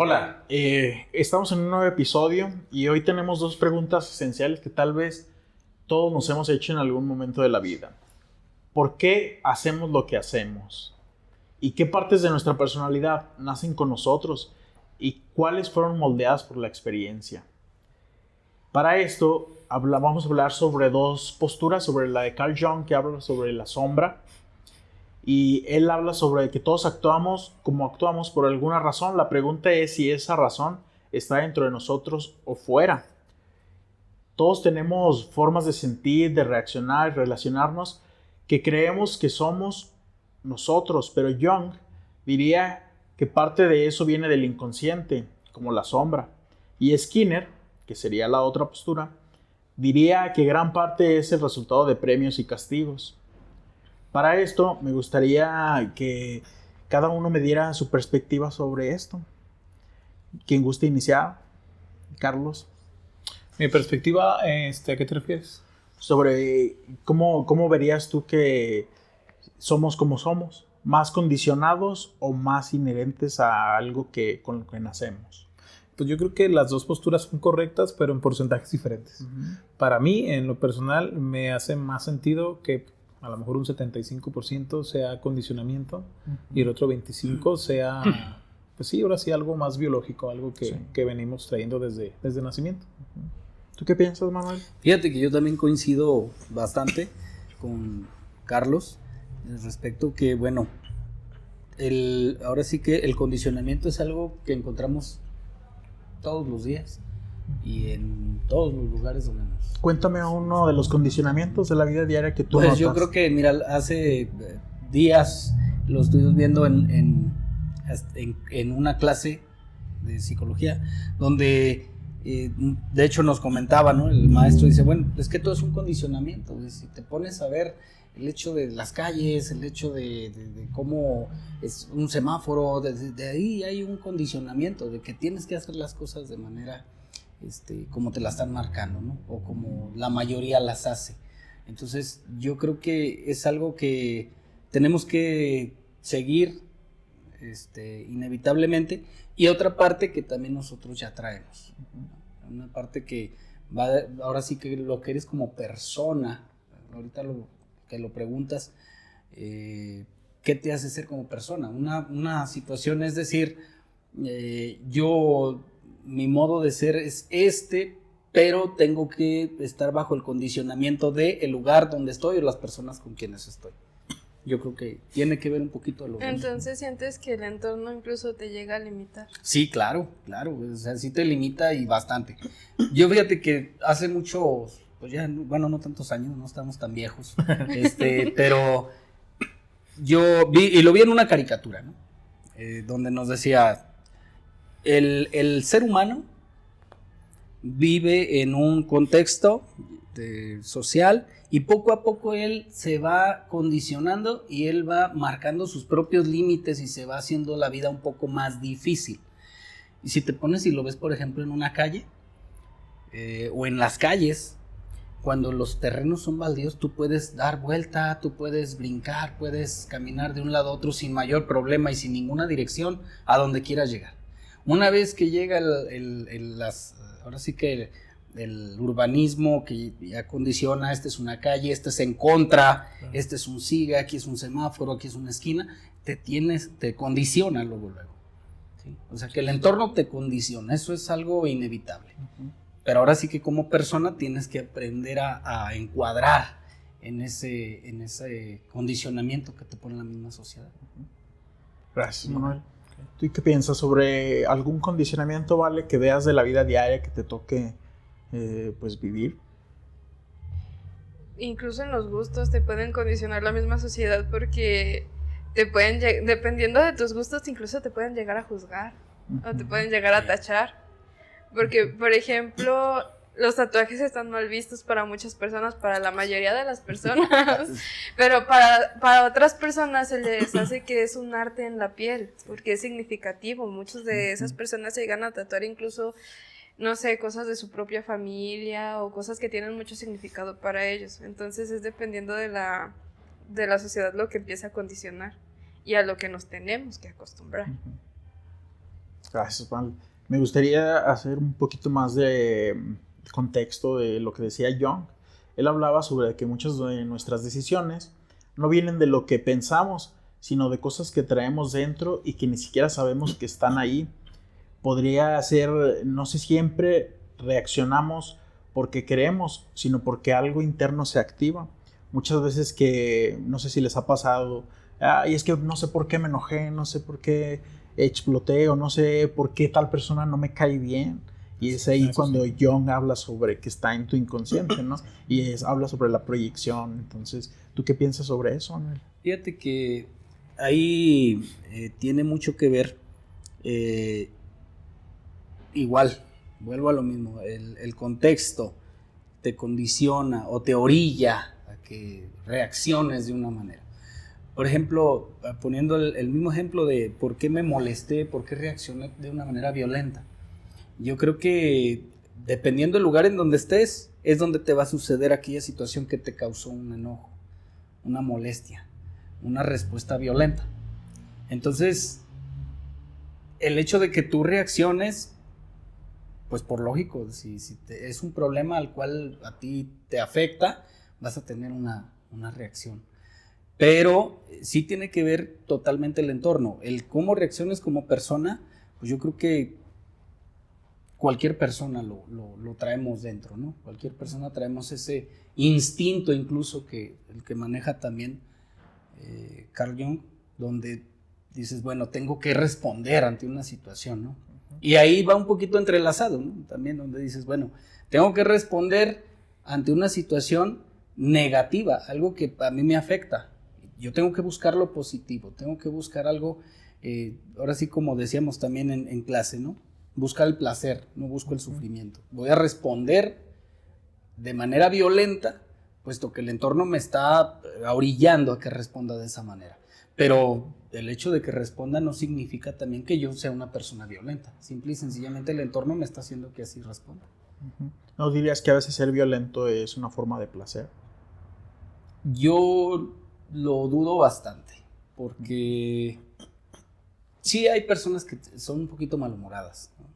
Hola, estamos en un nuevo episodio y hoy tenemos dos preguntas esenciales que tal vez todos nos hemos hecho en algún momento de la vida. ¿Por qué hacemos lo que hacemos? ¿Y qué partes de nuestra personalidad nacen con nosotros? ¿Y cuáles fueron moldeadas por la experiencia? Para esto vamos a hablar sobre dos posturas, sobre la de Carl Jung, que habla sobre la sombra, y él habla sobre que todos actuamos como actuamos por alguna razón. La pregunta es si esa razón está dentro de nosotros o fuera. Todos tenemos formas de sentir, de reaccionar, relacionarnos que creemos que somos nosotros, pero Jung diría que parte de eso viene del inconsciente, como la sombra. Y Skinner, que sería la otra postura, diría que gran parte es el resultado de premios y castigos. Para esto, me gustaría que cada uno me diera su perspectiva sobre esto. ¿Quién gusta iniciar? Carlos. Mi perspectiva, ¿a qué te refieres? Sobre cómo verías tú que somos como somos, más condicionados o más inherentes a algo con lo que nacemos. Pues yo creo que las dos posturas son correctas, pero en porcentajes diferentes. Para mí, en lo personal, me hace más sentido que a lo mejor un 75% sea condicionamiento y el otro 25% sea, pues sí, ahora sí, algo más biológico, algo que venimos trayendo desde nacimiento. ¿Tú qué piensas, Manuel? Fíjate que yo también coincido bastante con Carlos respecto que, bueno, ahora sí que el condicionamiento es algo que encontramos todos los días y en todos los lugares donde nos... Cuéntame uno de los condicionamientos de la vida diaria que tú notas. Yo creo que, mira, hace días lo estuvimos viendo en una clase de psicología donde... de hecho nos comentaba, ¿no? El maestro dice, bueno, es que todo es un condicionamiento. Si te pones a ver el hecho de las calles, el hecho de cómo es un semáforo, de ahí hay un condicionamiento de que tienes que hacer las cosas de manera como te la están marcando, ¿no? O como la mayoría las hace. Entonces yo creo que es algo que tenemos que seguir inevitablemente, y otra parte que también nosotros ya traemos, una parte que va ahora sí que lo que eres como persona. Ahorita que lo preguntas, ¿qué te hace ser como persona? Una situación es decir, mi modo de ser es pero tengo que estar bajo el condicionamiento del lugar donde estoy o las personas con quienes estoy. Yo creo que tiene que ver un poquito de lo mismo. Entonces sientes que el entorno incluso te llega a limitar. Sí, claro, o sea, sí te limita y bastante. Yo fíjate que hace muchos, pues ya, bueno, no tantos años, no estamos tan viejos, pero yo vi, y lo vi en una caricatura, ¿no? Donde nos decía, el ser humano vive en un contexto social y poco a poco él se va condicionando y él va marcando sus propios límites y se va haciendo la vida un poco más difícil. Y si te pones y lo ves, por ejemplo, en una calle o en las calles, cuando los terrenos son baldíos, tú puedes dar vuelta, tú puedes brincar, puedes caminar de un lado a otro sin mayor problema y sin ninguna dirección a donde quieras llegar. Una vez que llega ahora sí que el urbanismo que ya condiciona, esta es una calle, esta es en contra, este es un siga, aquí es un semáforo, aquí es una esquina, te condiciona luego, ¿sí? O sea que el entorno te condiciona, eso es algo inevitable. Pero ahora sí que como persona tienes que aprender a encuadrar en ese condicionamiento que te pone la misma sociedad. Gracias, Manuel. ¿Tú qué piensas sobre algún condicionamiento, vale, que veas de la vida diaria que te toque pues vivir? Incluso en los gustos te pueden condicionar la misma sociedad porque dependiendo de tus gustos, incluso te pueden llegar a juzgar o te pueden llegar a tachar. Porque, por ejemplo, los tatuajes están mal vistos para muchas personas, para la mayoría de las personas, pero para otras personas se les hace que es un arte en la piel, porque es significativo. Muchas de esas personas se llegan a tatuar incluso, no sé, cosas de su propia familia o cosas que tienen mucho significado para ellos. Entonces es dependiendo de la sociedad lo que empieza a condicionar y a lo que nos tenemos que acostumbrar. Gracias, Juan. Me gustaría hacer un poquito más de contexto de lo que decía Jung. Él hablaba sobre que muchas de nuestras decisiones no vienen de lo que pensamos, sino de cosas que traemos dentro y que ni siquiera sabemos que están ahí. Podría ser, no sé, siempre reaccionamos porque queremos, sino porque algo interno se activa. Muchas veces que, no sé si les ha pasado, y es que no sé por qué me enojé, no sé por qué exploté o no sé por qué tal persona no me cae bien. Y es ahí cuando Jung habla sobre que está en tu inconsciente, ¿no? Y habla sobre la proyección. Entonces, ¿tú qué piensas sobre eso, Manuel? Fíjate que ahí tiene mucho que ver, igual, vuelvo a lo mismo, el contexto te condiciona o te orilla a que reacciones de una manera. Por ejemplo, poniendo el mismo ejemplo de por qué me molesté, por qué reaccioné de una manera violenta. Yo creo que dependiendo del lugar en donde estés, es donde te va a suceder aquella situación que te causó un enojo, una molestia, una respuesta violenta. Entonces, el hecho de que tú reacciones, pues por lógico, si es un problema al cual a ti te afecta, vas a tener una reacción. Pero sí tiene que ver totalmente el entorno. El cómo reacciones como persona, pues yo creo que cualquier persona lo traemos dentro, ¿no? Cualquier persona traemos ese instinto incluso el que maneja también Carl Jung, donde dices, bueno, tengo que responder ante una situación, ¿no? Y ahí va un poquito entrelazado, ¿no? También donde dices, bueno, tengo que responder ante una situación negativa, algo que a mí me afecta. Yo tengo que buscar lo positivo, tengo que buscar algo, ahora sí como decíamos también en clase, ¿no? Buscar el placer, no busco el sufrimiento. Voy a responder de manera violenta, puesto que el entorno me está orillando a que responda de esa manera. Pero el hecho de que responda no significa también que yo sea una persona violenta. Simple y sencillamente el entorno me está haciendo que así responda. ¿No dirías que a veces ser violento es una forma de placer? Yo lo dudo bastante, porque sí hay personas que son un poquito malhumoradas, ¿no?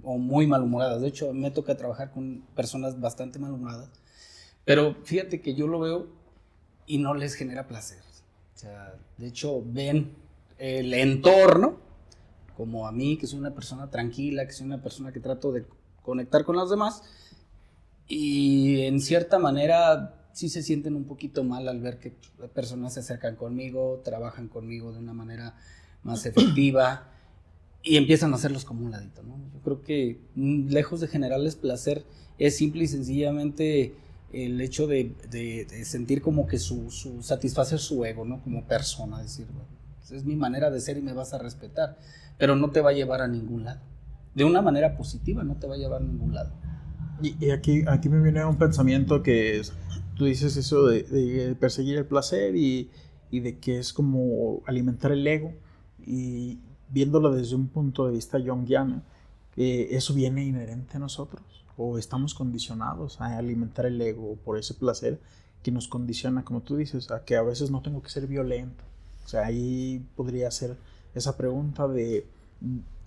O muy malhumoradas. De hecho, me toca trabajar con personas bastante malhumoradas, pero fíjate que yo lo veo y no les genera placer. O sea, de hecho, ven el entorno como a mí, que soy una persona tranquila, que soy una persona que trato de conectar con los demás, y en cierta manera sí se sienten un poquito mal al ver que personas se acercan conmigo, trabajan conmigo de una manera más efectiva y empiezan a hacerlos como un ladito, ¿no? Yo creo que lejos de generarles placer, es simple y sencillamente el hecho de sentir como que satisfacer su ego, ¿no? Como persona, decir, bueno, es mi manera de ser y me vas a respetar, pero no te va a llevar a ningún lado. De una manera positiva no te va a llevar a ningún lado. Y aquí me viene un pensamiento que es, tú dices eso de perseguir el placer y de que es como alimentar el ego, y viéndolo desde un punto de vista junguiano, eso viene inherente a nosotros, o estamos condicionados a alimentar el ego por ese placer que nos condiciona, como tú dices, a que a veces no tengo que ser violento. O sea, ahí podría ser esa pregunta de,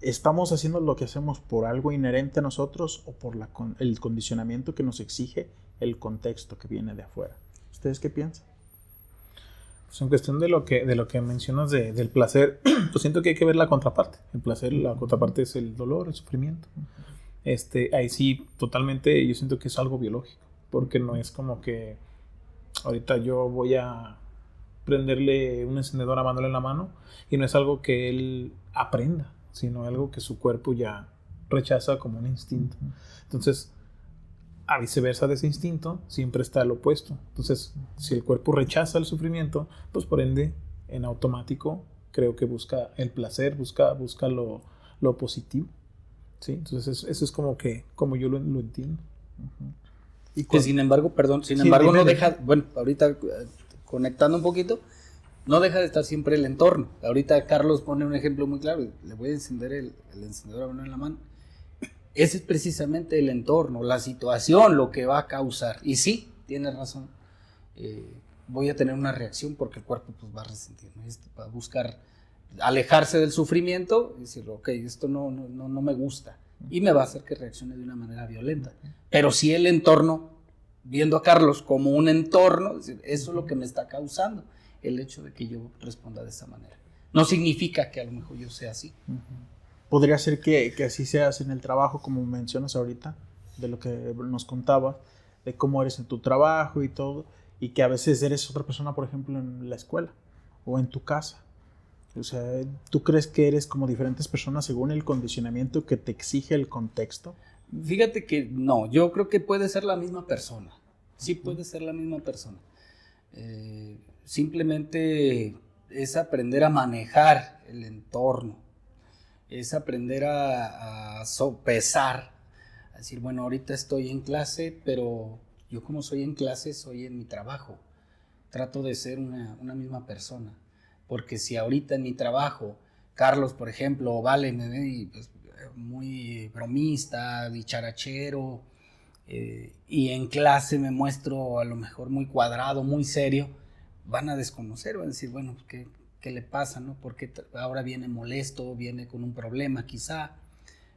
¿estamos haciendo lo que hacemos por algo inherente a nosotros o por el condicionamiento que nos exige el contexto que viene de afuera? ¿Ustedes qué piensan? Pues en cuestión de lo que mencionas del placer, pues siento que hay que ver la contraparte. El placer, la contraparte es el dolor, el sufrimiento. Ahí sí, totalmente, yo siento que es algo biológico, porque no es como que ahorita yo voy a prenderle un encendedor a Manuel en la mano y no es algo que él aprenda, sino algo que su cuerpo ya rechaza como un instinto. Entonces, a viceversa de ese instinto, siempre está el opuesto. Entonces, si el cuerpo rechaza el sufrimiento, pues por ende, en automático, creo que busca el placer, busca lo positivo. ¿Sí? Entonces, eso es como yo lo entiendo. Y que sin embargo, no deja, bueno, ahorita conectando un poquito, no deja de estar siempre el entorno. Ahorita Carlos pone un ejemplo muy claro, le voy a encender el encendedor a Manuel en la mano. Ese es precisamente el entorno, la situación, lo que va a causar. Y sí, tienes razón, voy a tener una reacción porque el cuerpo pues, va a resentir, ¿no? Va a buscar alejarse del sufrimiento y decir, ok, esto no me gusta, y me va a hacer que reaccione de una manera violenta. Pero si el entorno, viendo a Carlos como un entorno, eso es lo que me está causando el hecho de que yo responda de esa manera. No significa que a lo mejor yo sea así. Podría ser que así seas en el trabajo, como mencionas ahorita, de lo que nos contaba, de cómo eres en tu trabajo y todo, y que a veces eres otra persona, por ejemplo, en la escuela o en tu casa. O sea, ¿tú crees que eres como diferentes personas según el condicionamiento que te exige el contexto? Fíjate que no, yo creo que puede ser la misma persona. Sí puede ser la misma persona. Simplemente es aprender a manejar el entorno. Es aprender a sopesar. A decir, bueno, ahorita estoy en clase, pero yo como soy en clase, soy en mi trabajo. Trato de ser una misma persona. Porque si ahorita en mi trabajo, Carlos, por ejemplo, o Vale, me ve pues, muy bromista, dicharachero, y en clase me muestro a lo mejor muy cuadrado, muy serio, van a desconocer, van a decir, bueno, ¿qué le pasa, no? Porque ahora viene molesto, viene con un problema quizá.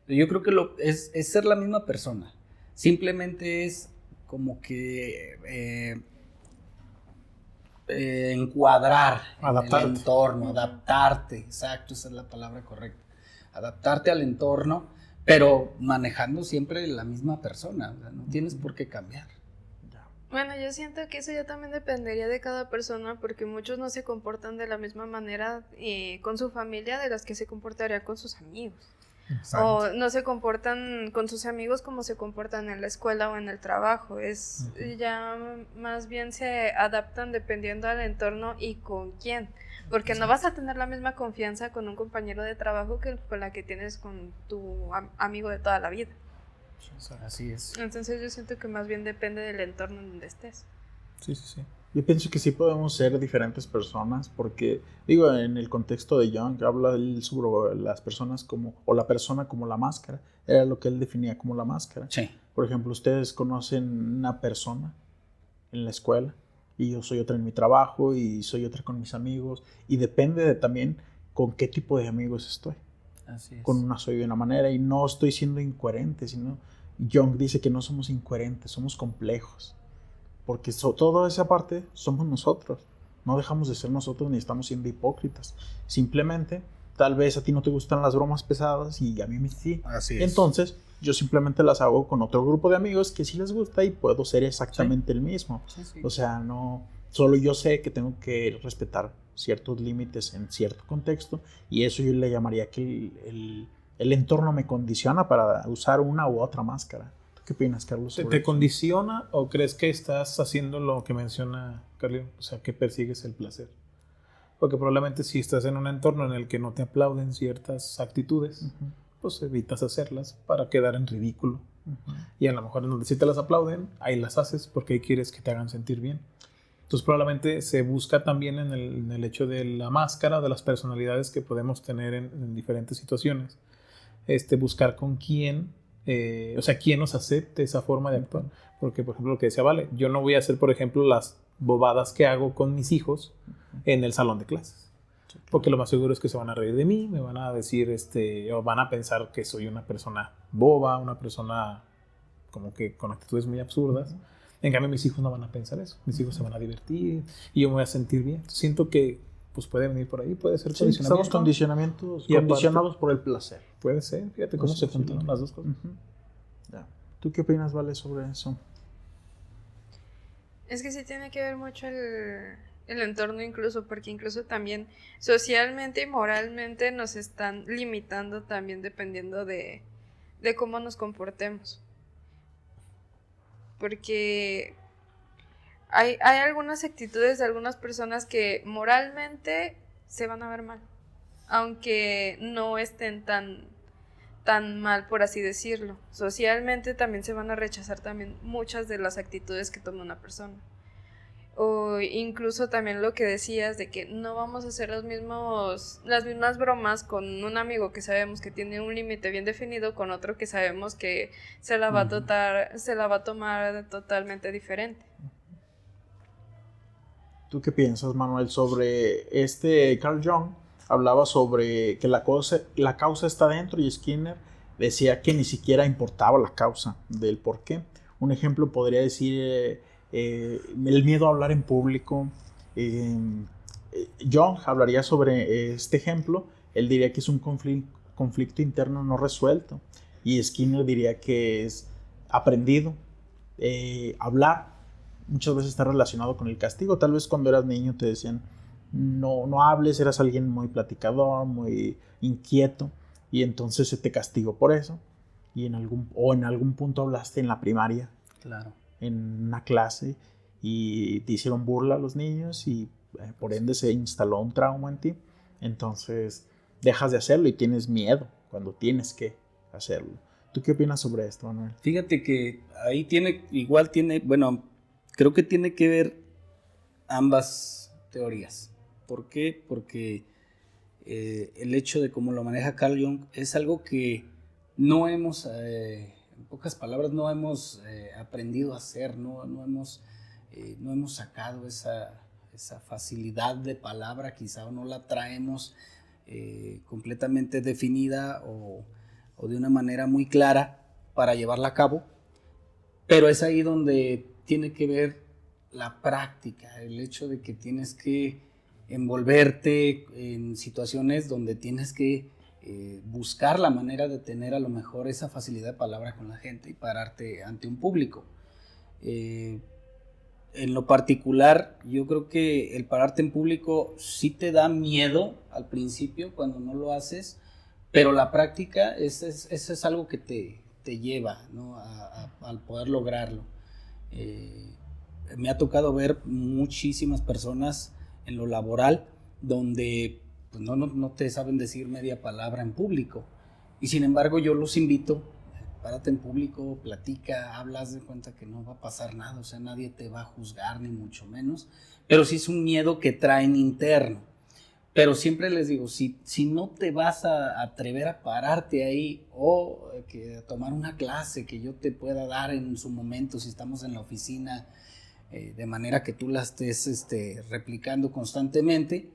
Pero yo creo que es ser la misma persona. Simplemente es como que encuadrar en el entorno, adaptarte, exacto, esa es la palabra correcta. Adaptarte al entorno, pero manejando siempre la misma persona, o sea, no tienes por qué cambiar. Bueno, yo siento que eso ya también dependería de cada persona, porque muchos no se comportan de la misma manera con su familia de las que se comportaría con sus amigos. Exacto. O no se comportan con sus amigos como se comportan en la escuela o en el trabajo. Ya más bien se adaptan dependiendo del entorno y con quién. Porque no vas a tener la misma confianza con un compañero de trabajo que con la que tienes con tu amigo de toda la vida. Así es. Entonces yo siento que más bien depende del entorno en donde estés. Sí. Yo pienso que sí podemos ser diferentes personas porque, digo, en el contexto de Jung, habla él sobre las personas como, o la persona como la máscara. Era lo que él definía como la máscara. Sí. Por ejemplo, ustedes conocen una persona en la escuela y yo soy otra en mi trabajo y soy otra con mis amigos y depende de también con qué tipo de amigos estoy. Así es. Con una soy de una manera y no estoy siendo incoherente, sino Jung dice que no somos incoherentes, somos complejos. Porque toda esa parte somos nosotros. No dejamos de ser nosotros ni estamos siendo hipócritas. Simplemente, tal vez a ti no te gustan las bromas pesadas y a mí sí. Así es. Entonces, yo simplemente las hago con otro grupo de amigos que sí les gusta y puedo ser exactamente el mismo. Sí. O sea, no... Solo yo sé que tengo que respetar ciertos límites en cierto contexto y eso yo le llamaría que el entorno me condiciona para usar una u otra máscara. ¿Qué opinas, Carlos? ¿Te condiciona o crees que estás haciendo lo que menciona Carlos? O sea, que persigues el placer. Porque probablemente si estás en un entorno en el que no te aplauden ciertas actitudes, pues evitas hacerlas para quedar en ridículo. Y a lo mejor en donde sí te las aplauden, ahí las haces porque ahí quieres que te hagan sentir bien. Entonces probablemente se busca también en el hecho de la máscara, de las personalidades que podemos tener en diferentes situaciones. Buscar con quién... o sea, quién nos acepte esa forma de actuar. Porque, por ejemplo, lo que decía Vale, yo no voy a hacer, por ejemplo, las bobadas que hago con mis hijos en el salón de clases. Porque lo más seguro es que se van a reír de mí, me van a decir, o van a pensar que soy una persona boba, una persona como que con actitudes muy absurdas. En cambio, mis hijos no van a pensar eso. Mis hijos se van a divertir y yo me voy a sentir bien. Siento que pues puede venir por ahí, puede ser condicionamiento. Estamos condicionados por el placer. Puede ser, fíjate cómo se juntan las dos cosas. Ya. ¿Tú qué opinas, Vale, sobre eso? Es que sí tiene que ver mucho el entorno incluso, porque incluso también socialmente y moralmente nos están limitando también dependiendo de cómo nos comportemos. Porque hay algunas actitudes de algunas personas que moralmente se van a ver mal, aunque no estén tan mal, por así decirlo. Socialmente también se van a rechazar también muchas de las actitudes que toma una persona. O incluso también lo que decías de que no vamos a hacer las mismas bromas con un amigo que sabemos que tiene un límite bien definido con otro que sabemos que se la va a tomar totalmente diferente. ¿Tú qué piensas, Manuel, sobre Carl Jung? hablaba sobre que la causa está dentro, y Skinner decía que ni siquiera importaba la causa del por qué. Un ejemplo podría decir el miedo a hablar en público. Jung hablaría sobre este ejemplo. Él diría que es un conflicto interno no resuelto, y Skinner diría que es aprendido. Hablar muchas veces está relacionado con el castigo. Tal vez cuando eras niño te decían no hables, eras alguien muy platicador, muy inquieto, y entonces se te castigó por eso, y en algún punto hablaste en la primaria, Claro. en una clase, y te hicieron burla a los niños, y por ende se instaló un trauma en ti. Entonces dejas de hacerlo y tienes miedo cuando tienes que hacerlo. ¿Tú qué opinas sobre esto, Manuel? Fíjate que ahí bueno, creo que tiene que ver ambas teorías. ¿Por qué? Porque el hecho de cómo lo maneja Carl Jung es algo que no hemos, en pocas palabras, no hemos aprendido a hacer, no hemos sacado esa facilidad de palabra, quizá, o no la traemos completamente definida o de una manera muy clara para llevarla a cabo, pero es ahí donde tiene que ver la práctica, el hecho de que tienes que envolverte en situaciones donde tienes que buscar la manera de tener a lo mejor esa facilidad de palabra con la gente y pararte ante un público. En lo particular, yo creo que el pararte en público sí te da miedo al principio cuando no lo haces, pero la práctica eso es algo que te lleva, ¿no? al poder lograrlo. Me ha tocado ver muchísimas personas en lo laboral donde pues, no te saben decir media palabra en público, y sin embargo yo los invito: párate en público, platica, hablas, de cuenta que no va a pasar nada, o sea, nadie te va a juzgar, ni mucho menos, pero sí es un miedo que traen interno. Pero siempre les digo, si no te vas a atrever a pararte ahí, o a tomar una clase que yo te pueda dar en su momento, si estamos en la oficina, de manera que tú la estés replicando constantemente,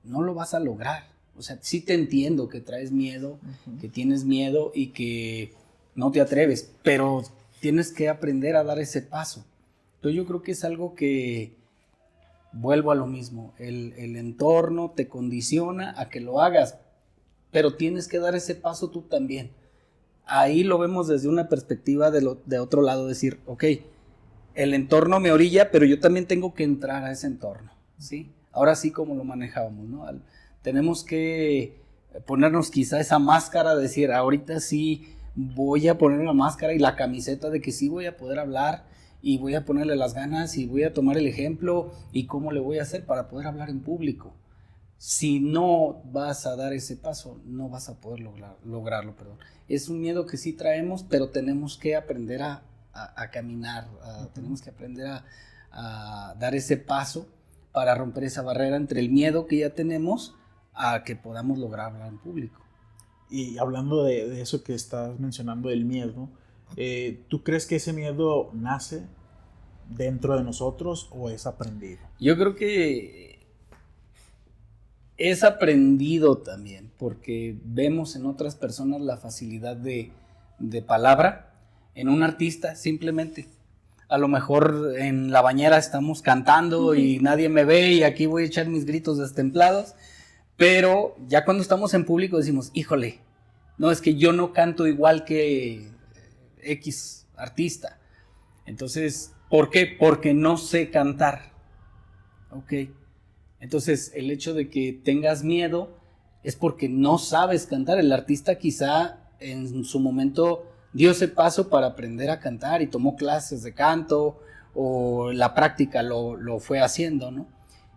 no lo vas a lograr. O sea, sí te entiendo que traes miedo, que tienes miedo y que no te atreves, pero tienes que aprender a dar ese paso. Entonces yo creo que es algo que, vuelvo a lo mismo, el entorno te condiciona a que lo hagas, pero tienes que dar ese paso tú también. Ahí lo vemos desde una perspectiva de otro lado, decir, ok, el entorno me orilla, pero yo también tengo que entrar a ese entorno, ¿sí? Ahora sí, como lo manejábamos, ¿no? Tenemos que ponernos quizá esa máscara, decir, ahorita sí voy a poner la máscara y la camiseta de que sí voy a poder hablar, y voy a ponerle las ganas, y voy a tomar el ejemplo, y cómo le voy a hacer para poder hablar en público. Si no vas a dar ese paso, no vas a poder lograrlo. Es un miedo que sí traemos, pero tenemos que aprender a caminar, tenemos que aprender a dar ese paso para romper esa barrera entre el miedo que ya tenemos a que podamos lograr hablar en público. Y hablando de eso que estás mencionando, del miedo, ¿tú crees que ese miedo nace dentro de nosotros o es aprendido? Yo creo que es aprendido también, porque vemos en otras personas la facilidad de palabra. En un artista, simplemente, a lo mejor en la bañera estamos cantando y nadie me ve, y aquí voy a echar mis gritos destemplados, pero ya cuando estamos en público decimos, híjole, no, es que yo no canto igual que X artista. Entonces, ¿por qué? Porque no sé cantar. Ok. Entonces, el hecho de que tengas miedo es porque no sabes cantar. El artista quizá en su momento dio ese paso para aprender a cantar y tomó clases de canto, o la práctica lo fue haciendo, ¿no?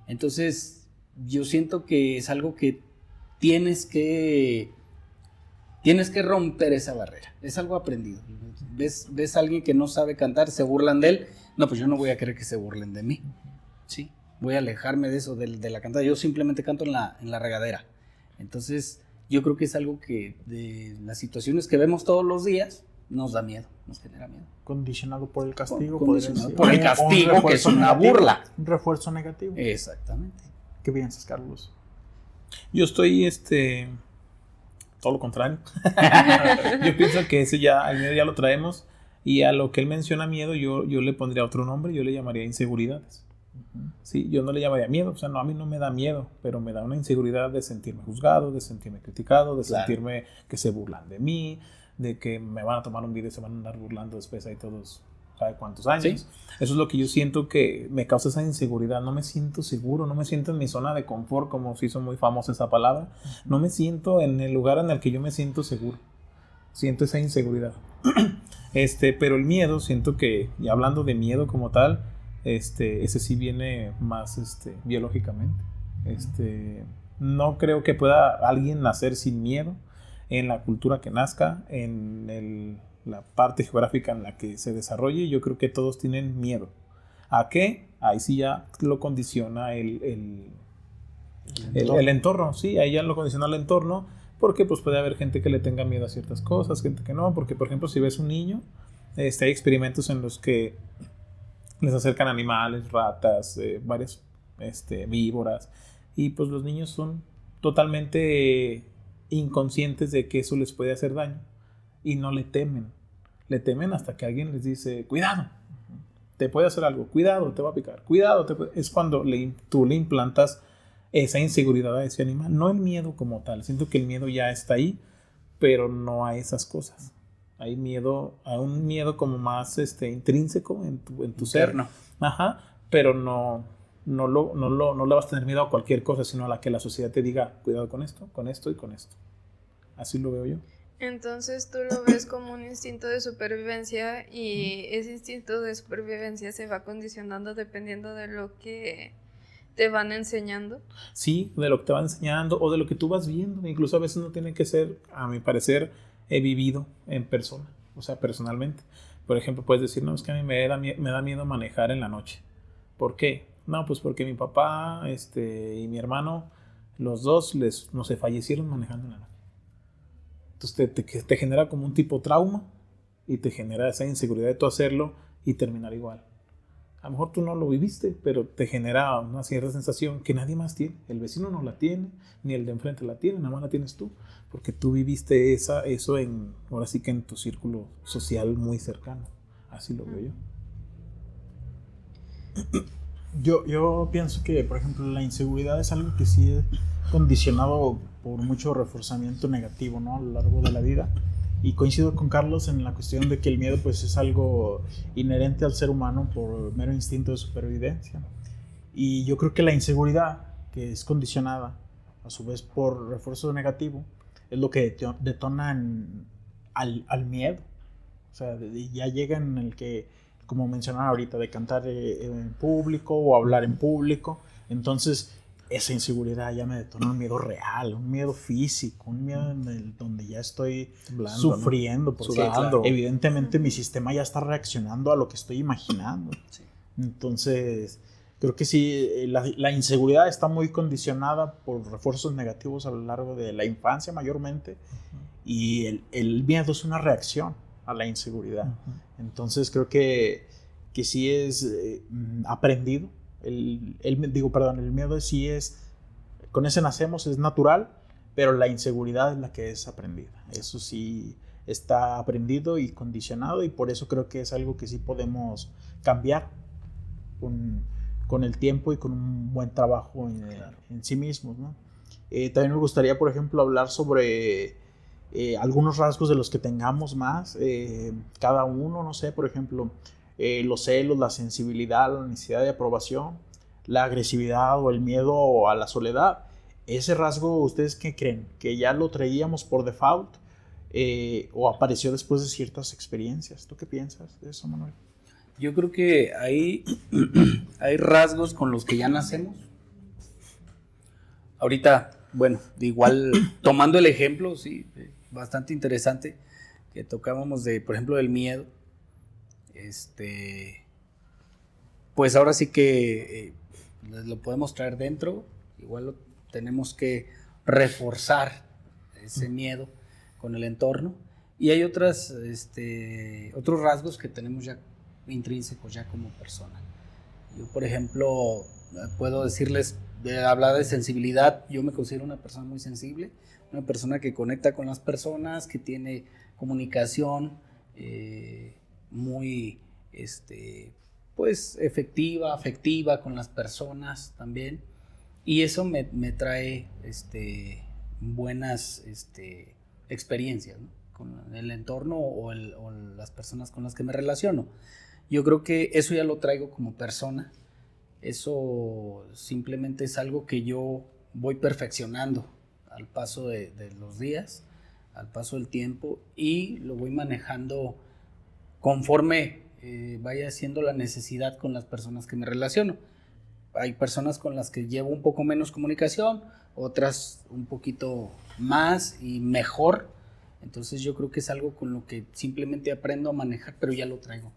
Entonces, yo siento que es algo que tienes que romper esa barrera. Es algo aprendido. Ves a alguien que no sabe cantar, se burlan de él. No, pues yo no voy a querer que se burlen de mí. Sí, voy a alejarme de eso, de la cantada. Yo simplemente canto en la regadera. Entonces, yo creo que es algo que de las situaciones que vemos todos los días nos da miedo, nos genera miedo. Condicionado por el castigo. Condicionado por el castigo, que es una burla. Un refuerzo negativo. Exactamente. ¿Qué piensas, Carlos? Yo estoy, todo lo contrario. Yo pienso que ese el miedo ya lo traemos, y a lo que él menciona miedo, yo le pondría otro nombre, yo le llamaría inseguridades. Sí, yo no le llamaría miedo, o sea, no, a mí no me da miedo, pero me da una inseguridad de sentirme juzgado, de sentirme criticado, de sentirme que se burlan de mí, de que me van a tomar un video y se van a andar burlando después ahí todos, ¿sabe cuántos años? ¿Sí? Eso es lo que yo siento que me causa esa inseguridad. No me siento seguro, no me siento en mi zona de confort, como se hizo muy famosa esa palabra. No me siento en el lugar en el que yo me siento seguro. Siento esa inseguridad. Pero el miedo, siento que, y hablando de miedo como tal, ese sí viene más biológicamente. No creo que pueda alguien nacer sin miedo en la cultura que nazca, en la parte geográfica en la que se desarrolle. Yo creo que todos tienen miedo. ¿A qué? Ahí sí ya lo condiciona el entorno. Sí, ahí ya lo condiciona el entorno, porque pues puede haber gente que le tenga miedo a ciertas cosas, gente que no, porque por ejemplo si ves un niño, hay experimentos en los que les acercan animales, ratas, varias víboras, y pues los niños son totalmente inconscientes de que eso les puede hacer daño y no le temen. Le temen hasta que alguien les dice, cuidado, te puede hacer algo, cuidado, te va a picar, cuidado. Es cuando tú le implantas esa inseguridad a ese animal, no el miedo como tal. Siento que el miedo ya está ahí, pero no a esas cosas. Hay miedo, a un miedo como más intrínseco en tu ser. Ajá, pero no le vas a tener miedo a cualquier cosa, sino a la que la sociedad te diga, cuidado con esto y con esto. Así lo veo yo. Entonces tú lo ves como un instinto de supervivencia, y ese instinto de supervivencia se va condicionando dependiendo de lo que te van enseñando. Sí, de lo que te van enseñando o de lo que tú vas viendo. Incluso a veces no tiene que ser, a mi parecer, vivido en persona, o sea, personalmente. Por ejemplo, puedes decir, no, es que a mí me da miedo manejar en la noche. ¿Por qué? No, pues porque mi papá y mi hermano, los dos no se fallecieron manejando en la noche. Entonces te genera como un tipo trauma, y te genera esa inseguridad de tú hacerlo y terminar igual. A lo mejor tú no lo viviste, pero te genera una cierta sensación que nadie más tiene. El vecino no la tiene, ni el de enfrente la tiene, nada más la tienes tú, porque tú viviste eso ahora sí que en tu círculo social muy cercano. Así lo veo yo. Yo pienso que, por ejemplo, la inseguridad es algo que sí es condicionado por mucho reforzamiento negativo, ¿no? A lo largo de la vida. Y coincido con Carlos en la cuestión de que el miedo pues es algo inherente al ser humano por mero instinto de supervivencia. Y yo creo que la inseguridad, que es condicionada a su vez por refuerzo negativo, es lo que detona al miedo. O sea, ya llega en el que, como mencionaba ahorita, de cantar en público o hablar en público. Entonces esa inseguridad ya me detona un miedo real, un miedo físico, un miedo donde ya estoy sufriendo, ¿no? Porque evidentemente mi sistema ya está reaccionando a lo que estoy imaginando. Sí. Entonces creo que sí, la inseguridad está muy condicionada por refuerzos negativos a lo largo de la infancia mayormente, y el miedo es una reacción a la inseguridad. Entonces creo que sí es aprendido. El miedo sí es, con ese nacemos, es natural, pero la inseguridad es la que es aprendida. Eso sí está aprendido y condicionado, y por eso creo que es algo que sí podemos cambiar con el tiempo y con un buen trabajo en sí mismos, ¿no? También me gustaría, por ejemplo, hablar sobre algunos rasgos de los que tengamos más, cada uno, no sé, por ejemplo, los celos, la sensibilidad, la necesidad de aprobación, la agresividad o el miedo a la soledad. Ese rasgo, ¿ustedes qué creen? ¿Que ya lo traíamos por default o apareció después de ciertas experiencias? ¿Tú qué piensas de eso, Manuel? Yo creo que hay rasgos con los que ya nacemos. Ahorita, bueno, igual tomando el ejemplo, sí, bastante interesante, que tocábamos por ejemplo, del miedo. Pues ahora sí que lo podemos traer dentro, igual lo tenemos que reforzar ese miedo con el entorno, y hay otros rasgos que tenemos ya intrínsecos ya como persona. Yo, por ejemplo, puedo decirles, hablar de sensibilidad, yo me considero una persona muy sensible, una persona que conecta con las personas, que tiene comunicación muy pues efectiva, afectiva con las personas también, y eso me trae buenas experiencias, ¿no? Con el entorno o las personas con las que me relaciono. Yo creo que eso ya lo traigo como persona. Eso simplemente es algo que yo voy perfeccionando al paso de los días, al paso del tiempo, y lo voy manejando conforme vaya siendo la necesidad con las personas que me relaciono. Hay personas con las que llevo un poco menos comunicación, otras un poquito más y mejor. Entonces yo creo que es algo con lo que simplemente aprendo a manejar, pero ya lo traigo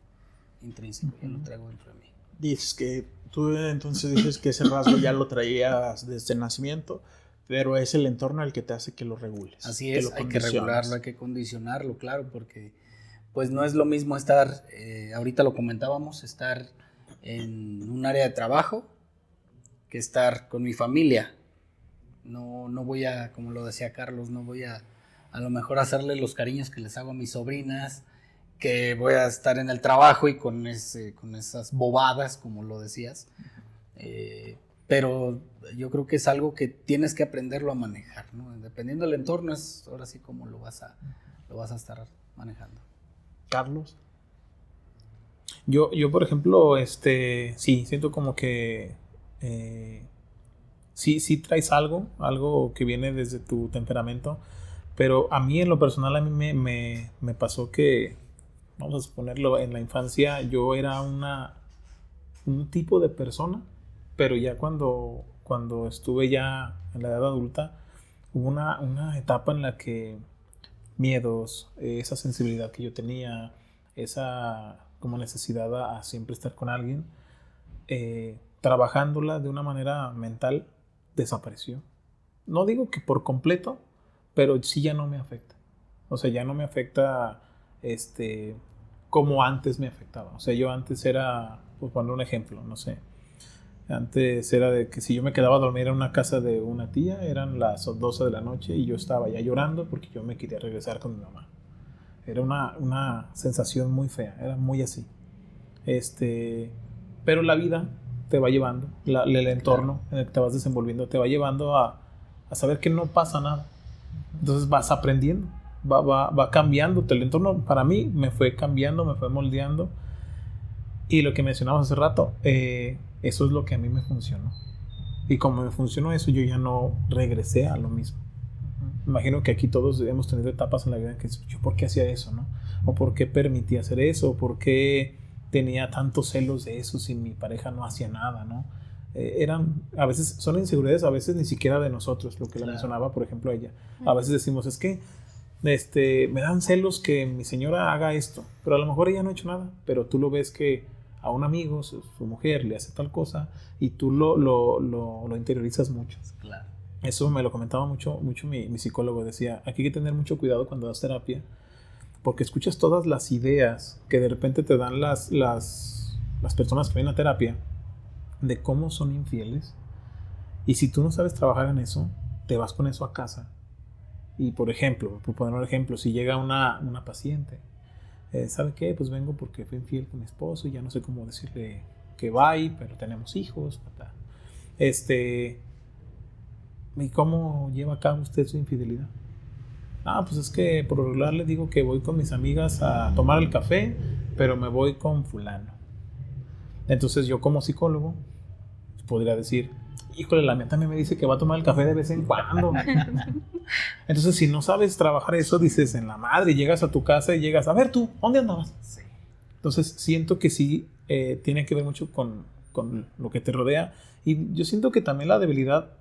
intrínseco, ya lo traigo dentro de mí. Dices que tú entonces dices que ese rasgo ya lo traías desde el nacimiento, pero es el entorno el que te hace que lo regules. Así es, hay que regularlo, hay que condicionarlo, claro, porque pues no es lo mismo estar, ahorita lo comentábamos, estar en un área de trabajo que estar con mi familia. No voy a, como lo decía Carlos, no voy a lo mejor hacerle los cariños que les hago a mis sobrinas, que voy a estar en el trabajo y con esas bobadas, como lo decías. Pero yo creo que es algo que tienes que aprenderlo a manejar, ¿no? Dependiendo del entorno, es ahora sí como lo vas a estar manejando. Carlos. Yo por ejemplo, sí, siento como que sí traes algo que viene desde tu temperamento, pero a mí en lo personal, a mí me pasó que, vamos a suponerlo, en la infancia yo era un tipo de persona, pero ya cuando estuve ya en la edad adulta, hubo una etapa en la que miedos, esa sensibilidad que yo tenía, esa como necesidad a siempre estar con alguien, trabajándola de una manera mental, desapareció. No digo que por completo, pero sí ya no me afecta. O sea, ya no me afecta como antes me afectaba. O sea, yo antes era, pues poner un ejemplo, no sé. Antes era de que si yo me quedaba a dormir en una casa de una tía, eran las 12 de la noche y yo estaba ya llorando porque yo me quería regresar con mi mamá. Era una sensación muy fea, era muy así. Pero la vida te va llevando, el entorno en el que te vas desenvolviendo te va llevando a saber que no pasa nada. Entonces vas aprendiendo, va cambiándote. El entorno para mí me fue cambiando, me fue moldeando. Y lo que mencionamos hace rato, eso es lo que a mí me funcionó. Y como me funcionó eso, yo ya no regresé a lo mismo. Imagino que aquí todos hemos tenido etapas en la vida en que yo por qué hacía eso, ¿no? O por qué permití hacer eso, o por qué tenía tantos celos de eso si mi pareja no hacía nada, ¿no? A veces son inseguridades, a veces ni siquiera de nosotros, lo que claro. Le mencionaba, por ejemplo, a ella. A veces decimos, es que me dan celos que mi señora haga esto, pero a lo mejor ella no ha hecho nada, pero tú lo ves que a un amigo, su mujer le hace tal cosa y tú lo interiorizas mucho. Claro. Eso me lo comentaba mucho mi psicólogo. Decía, aquí hay que tener mucho cuidado cuando das terapia, porque escuchas todas las ideas que de repente te dan las personas que vienen a terapia de cómo son infieles, y si tú no sabes trabajar en eso, te vas con eso a casa. Y por ejemplo, por poner un ejemplo, si llega una paciente, ¿sabe qué? Pues vengo porque fui infiel con mi esposo y ya no sé cómo decirle que bye, pero tenemos hijos, bla, bla. ¿Y cómo lleva a cabo usted su infidelidad? Pues es que por lo regular le digo que voy con mis amigas a tomar el café, pero me voy con fulano. Entonces yo como psicólogo podría decir, híjole, la mía también me dice que va a tomar el café de vez en cuando. Entonces si no sabes trabajar eso, dices en la madre, llegas a tu casa y llegas, a ver tú, ¿dónde andabas? Sí. Entonces siento que sí tiene que ver mucho con lo que te rodea, y yo siento que también la debilidad,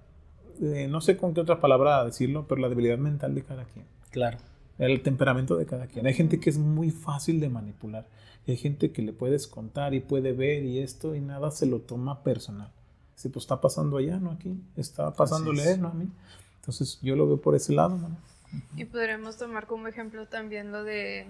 no sé con qué otra palabra decirlo, pero la debilidad mental de cada quien. Claro. El temperamento de cada quien. Hay gente que es muy fácil de manipular. Hay gente que le puedes contar y puede ver y esto y nada se lo toma personal. Si pues está pasando allá, no aquí. Está pasándole a él, no a mí. Entonces yo lo veo por ese lado, ¿no? Y podremos tomar como ejemplo también lo de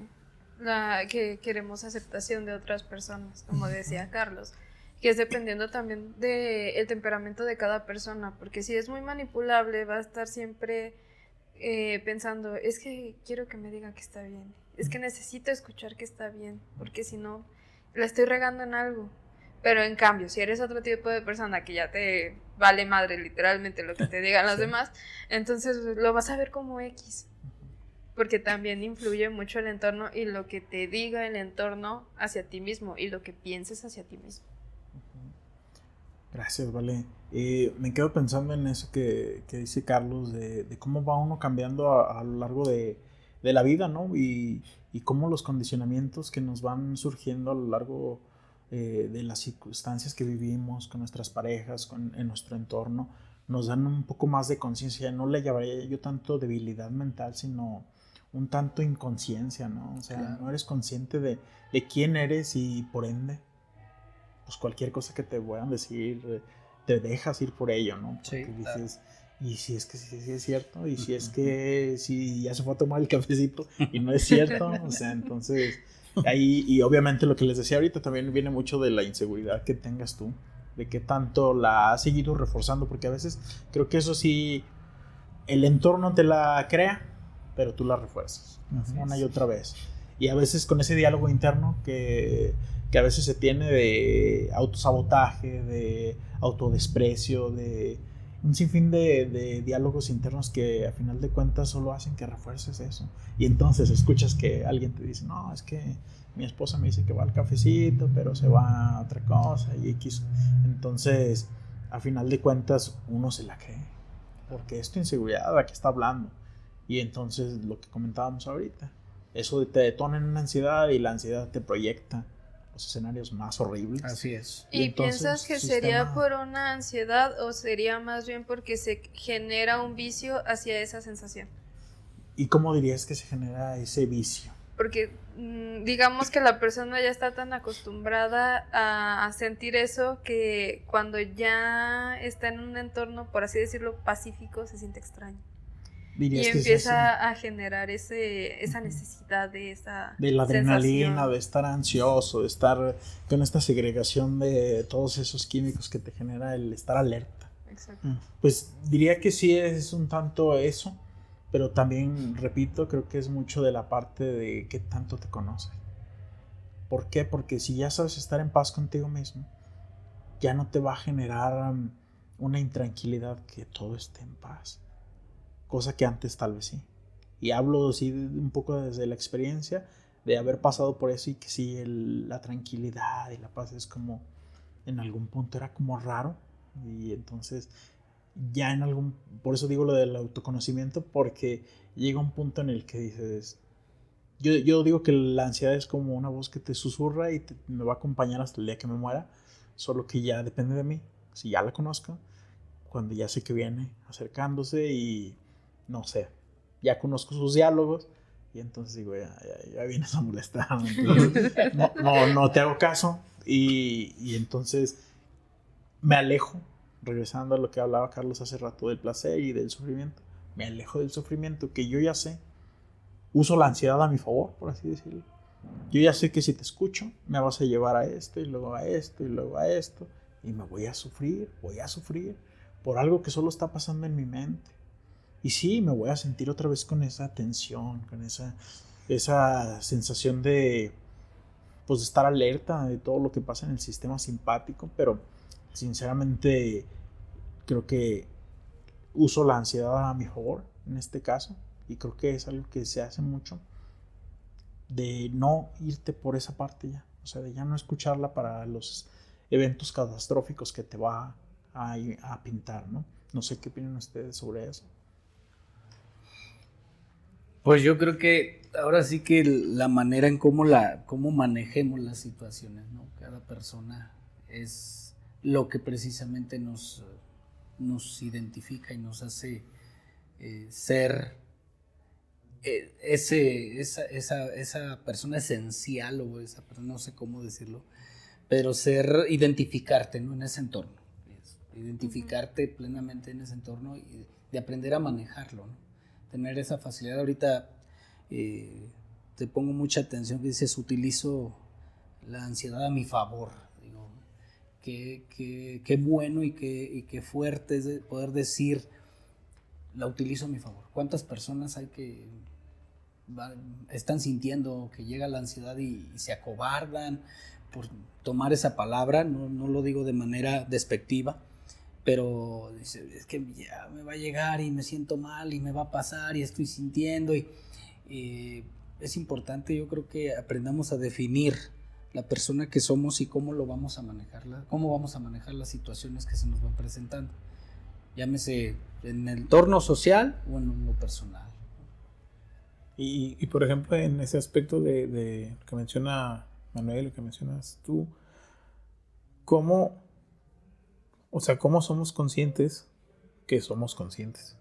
que queremos aceptación de otras personas, como decía Carlos. que es dependiendo también del temperamento de cada persona, porque si es muy manipulable va a estar siempre pensando, es que quiero que me digan que está bien, es que necesito escuchar que está bien, porque si no, la estoy regando en algo. Pero en cambio, si eres otro tipo de persona que ya te vale madre literalmente lo que te digan los demás, entonces lo vas a ver como X. Porque también influye mucho el entorno y lo que te diga el entorno hacia ti mismo y lo que pienses hacia ti mismo. Gracias, Vale. Me quedo pensando en eso que dice Carlos, de cómo va uno cambiando a lo largo de la vida, ¿no? Y cómo los condicionamientos que nos van surgiendo a lo largo de las circunstancias que vivimos con nuestras parejas, en nuestro entorno, nos dan un poco más de conciencia. No le llamaría yo tanto debilidad mental, sino un tanto inconsciencia, ¿no? O sea, Claro. no eres consciente de quién eres y por ende, pues cualquier cosa que te puedan decir, te dejas ir por ello, ¿no? Porque Sí, claro. dices, y si es que sí es cierto, y si es que si ya se fue a tomar el cafecito y no es cierto, o sea, entonces ahí, y obviamente lo que les decía ahorita también viene mucho de la inseguridad que tengas tú, de qué tanto la has seguido reforzando, porque a veces creo que eso sí, el entorno te la crea, pero tú la refuerzas una y otra vez. Y a veces con ese diálogo interno que a veces se tiene de autosabotaje, de autodesprecio, de un sinfín de diálogos internos que a final de cuentas solo hacen que refuerces eso. Y entonces escuchas que alguien te dice, no, es que mi esposa me dice que va al cafecito, pero se va a otra cosa y X. Entonces, a final de cuentas, uno se la cree. Porque es tu inseguridad la que está hablando. Y entonces, lo que comentábamos ahorita, eso te detona en una ansiedad y la ansiedad te proyecta los escenarios más horribles. Así es. ¿Y entonces, piensas que sería por una ansiedad o sería más bien porque se genera un vicio hacia esa sensación? ¿Y cómo dirías que se genera ese vicio? Porque digamos que la persona ya está tan acostumbrada a sentir eso que cuando ya está en un entorno, por así decirlo, pacífico, se siente extraño. Y empieza a generar esa necesidad de esa de la adrenalina, sensación. de estar ansioso, de estar con esta segregación de todos esos químicos que te genera el estar alerta. Exacto. Pues diría que sí es un tanto eso, pero también, repito, creo que es mucho de la parte de qué tanto te conoces. ¿Por qué? Porque si ya sabes estar en paz contigo mismo, ya no te va a generar una intranquilidad que todo esté en paz. Cosa que antes tal vez sí. Y hablo así un poco desde la experiencia de haber pasado por eso y que sí, la tranquilidad y la paz es como, en algún punto era como raro. Y entonces ya por eso digo lo del autoconocimiento, porque llega un punto en el que dices, yo digo que la ansiedad es como una voz que te susurra y me va a acompañar hasta el día que me muera, solo que ya depende de mí, si ya la conozco, cuando ya sé que viene acercándose y no sé, ya conozco sus diálogos y entonces digo, ya vienes a molestarme, entonces, no te hago caso y entonces me alejo, regresando a lo que hablaba Carlos hace rato del placer y del sufrimiento, me alejo del sufrimiento que yo ya sé, uso la ansiedad a mi favor, por así decirlo. Yo ya sé que si te escucho me vas a llevar a esto y luego a esto y luego a esto y me voy a sufrir por algo que solo está pasando en mi mente. Y sí, me voy a sentir otra vez con esa tensión, con esa sensación de, pues, de estar alerta de todo lo que pasa en el sistema simpático, pero sinceramente creo que uso la ansiedad a mi favor en este caso y creo que es algo que se hace mucho, de no irte por esa parte ya, o sea, de ya no escucharla para los eventos catastróficos que te va a pintar, ¿no? No sé qué opinan ustedes sobre eso. Pues yo creo que ahora sí que la manera en cómo manejemos las situaciones, ¿no? Cada persona es lo que precisamente nos identifica y nos hace ser esa persona esencial o esa persona, no sé cómo decirlo, pero identificarte, ¿no? En ese entorno, identificarte plenamente en ese entorno y de aprender a manejarlo, ¿no? Tener esa facilidad. Ahorita te pongo mucha atención que dices, utilizo la ansiedad a mi favor. Digo, qué bueno y qué fuerte es de poder decir, la utilizo a mi favor. ¿Cuántas personas hay que están sintiendo que llega la ansiedad y se acobardan por tomar esa palabra? No lo digo de manera despectiva, pero dice, es que ya me va a llegar y me siento mal y me va a pasar y estoy sintiendo y es importante, yo creo que aprendamos a definir la persona que somos y cómo vamos a manejar las situaciones que se nos van presentando, llámese en el entorno social o en lo personal. Y por ejemplo, en ese aspecto de lo que menciona Manuel, lo que mencionas tú, ¿cómo somos conscientes que somos conscientes?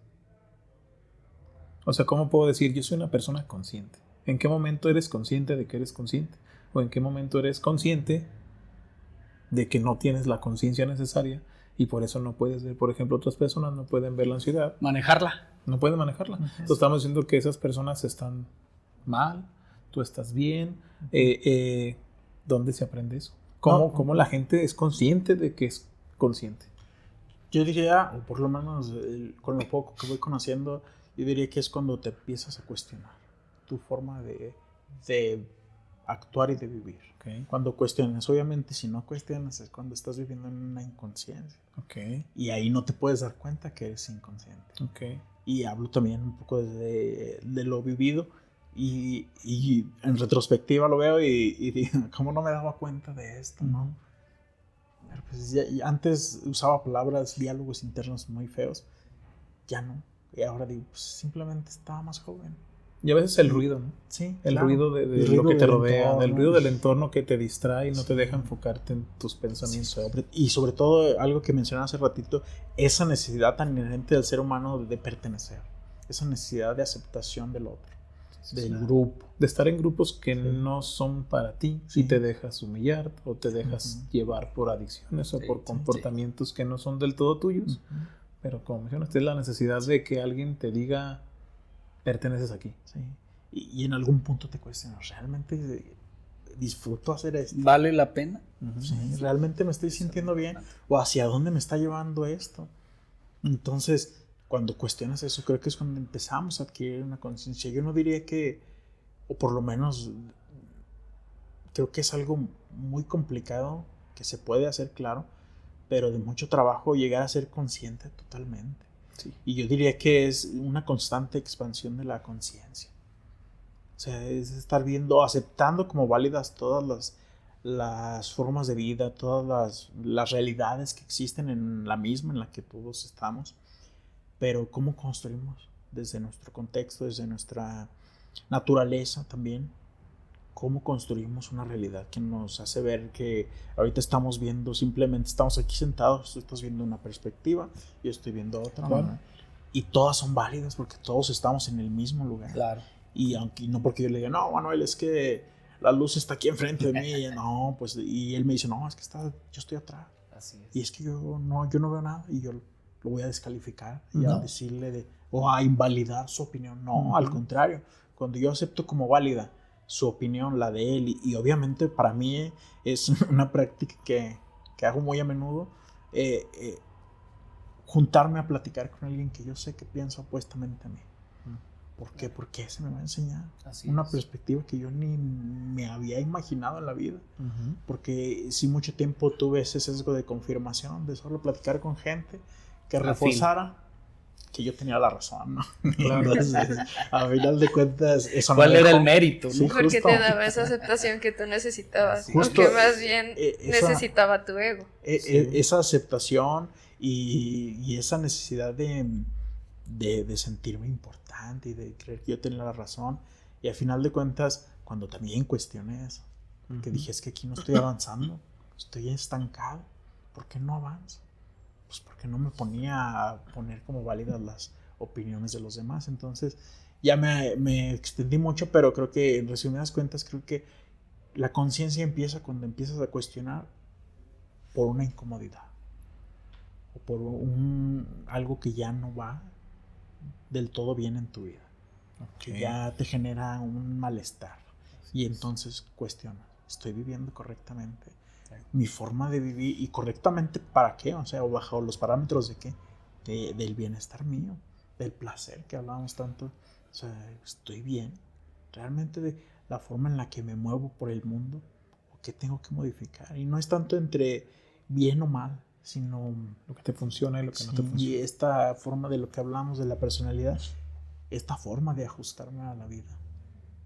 O sea, ¿cómo puedo decir, yo soy una persona consciente? ¿En qué momento eres consciente de que eres consciente? ¿O en qué momento eres consciente de que no tienes la conciencia necesaria y por eso no puedes ver, por ejemplo, otras personas no pueden ver la ansiedad? Manejarla. No pueden manejarla. Uh-huh. Entonces estamos diciendo que esas personas están mal, tú estás bien. ¿Dónde se aprende eso? ¿Cómo la gente es consciente de que es consciente? Yo diría, o por lo menos con lo poco que voy conociendo, yo diría que es cuando te empiezas a cuestionar tu forma de actuar y de vivir. Okay. Cuando cuestionas, obviamente si no cuestionas es cuando estás viviendo en una inconsciencia. Okay. Y ahí no te puedes dar cuenta que eres inconsciente. Okay. Y hablo también un poco de lo vivido y en retrospectiva lo veo y digo, ¿cómo no me daba cuenta de esto? ¿No? Pero pues antes usaba palabras, diálogos internos muy feos, ya no. Y ahora digo, pues simplemente estaba más joven. Y a veces el ruido, ¿no? Sí, el claro. ruido de lo que te rodea, el ruido del entorno que te distrae y no te deja enfocarte en tus pensamientos. Sí, y sobre todo, algo que mencionaba hace ratito, esa necesidad tan inherente del ser humano de pertenecer, esa necesidad de aceptación del otro, del grupo. De estar en grupos que no son para ti y te dejas humillar o te dejas llevar por adicciones o por comportamientos que no son del todo tuyos. Pero como mencionaste, es la necesidad de que alguien te diga, perteneces aquí. Sí. Y en algún punto te cuestionas, ¿realmente disfruto hacer esto? ¿Vale la pena? Sí, ¿realmente me estoy sintiendo bien? ¿O hacia dónde me está llevando esto? Entonces, cuando cuestionas eso, creo que es cuando empezamos a adquirir una conciencia. Yo no diría que, o por lo menos, creo que es algo muy complicado, que se puede hacer, claro, pero de mucho trabajo llegar a ser consciente totalmente. Sí. Y yo diría que es una constante expansión de la conciencia. O sea, es estar viendo, aceptando como válidas todas las formas de vida, todas las realidades que existen en la misma, en la que todos estamos. Pero cómo construimos desde nuestro contexto, desde nuestra naturaleza también, cómo construimos una realidad que nos hace ver que ahorita estamos viendo, simplemente estamos aquí sentados, tú estás viendo una perspectiva, yo estoy viendo otra, claro. ¿no? Y todas son válidas porque todos estamos en el mismo lugar. Claro. Y aunque no porque yo le diga, no, Manuel, es que la luz está aquí enfrente de mí, no, pues, y él me dice, no, es que yo estoy atrás. Así es. Y es que yo no veo nada y yo lo voy a descalificar y a decirle o a invalidar su opinión. No, al contrario, cuando yo acepto como válida su opinión, la de él, y obviamente para mí es una práctica que hago muy a menudo, juntarme a platicar con alguien que yo sé que piensa opuestamente a mí. ¿Por qué? Porque ese me va a enseñar una perspectiva que yo ni me había imaginado en la vida. Porque sí, mucho tiempo tuve ese sesgo de confirmación, de solo platicar con gente que reforzara que yo tenía la razón, ¿no? Claro. Entonces, a final de cuentas, eso ¿cuál era el mérito? ¿No? Sí, porque te daba esa aceptación que tú necesitabas. Justo, o que más bien necesitaba tu ego. Esa aceptación y esa necesidad de sentirme importante y de creer que yo tenía la razón. Y al final de cuentas, cuando también cuestioné eso, que dije, es que aquí no estoy avanzando, estoy estancado, ¿por qué no avanzo? Pues porque no me ponía a poner como válidas las opiniones de los demás. Entonces ya me extendí mucho, pero creo que en resumidas cuentas, creo que la conciencia empieza cuando empiezas a cuestionar por una incomodidad o por algo que ya no va del todo bien en tu vida, que ya te genera un malestar, y entonces cuestionas, ¿estoy viviendo correctamente? mi forma de vivir y correctamente para qué, o sea, bajo los parámetros de qué, del bienestar mío, del placer que hablábamos tanto, o sea, estoy bien, realmente de la forma en la que me muevo por el mundo, o qué tengo que modificar, y no es tanto entre bien o mal, sino lo que te funciona y lo que no te funciona. Y esta forma de lo que hablamos de la personalidad, esta forma de ajustarme a la vida,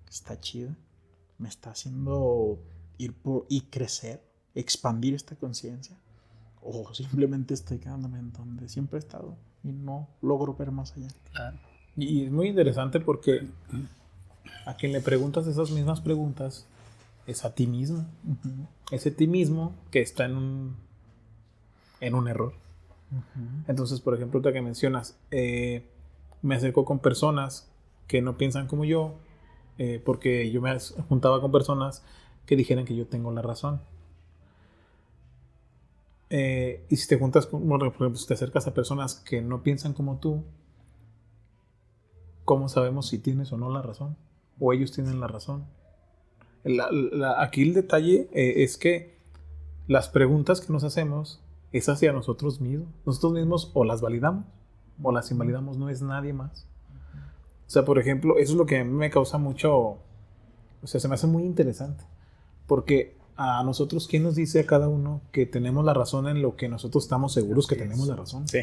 está chida, me está haciendo ir por y crecer, expandir esta conciencia, o simplemente estoy quedándome en donde siempre he estado y no logro ver más allá. Claro. Y es muy interesante porque a quien le preguntas esas mismas preguntas es a ti mismo. Es a ti mismo que está en un error. Entonces, por ejemplo, ahorita que mencionas, me acerco con personas que no piensan como yo, porque yo me juntaba con personas que dijeran que yo tengo la razón. Y si te juntas con, bueno, por ejemplo, si te acercas a personas que no piensan como tú, ¿cómo sabemos si tienes o no la razón? ¿O ellos tienen la razón? Aquí el detalle es que las preguntas que nos hacemos es hacia nosotros mismos. Nosotros mismos o las validamos o las invalidamos, no es nadie más. O sea, por ejemplo, eso es lo que a mí me causa mucho, o sea, se me hace muy interesante. Porque a nosotros, ¿quién nos dice a cada uno que tenemos la razón en lo que nosotros estamos seguros que tenemos la razón? Sí.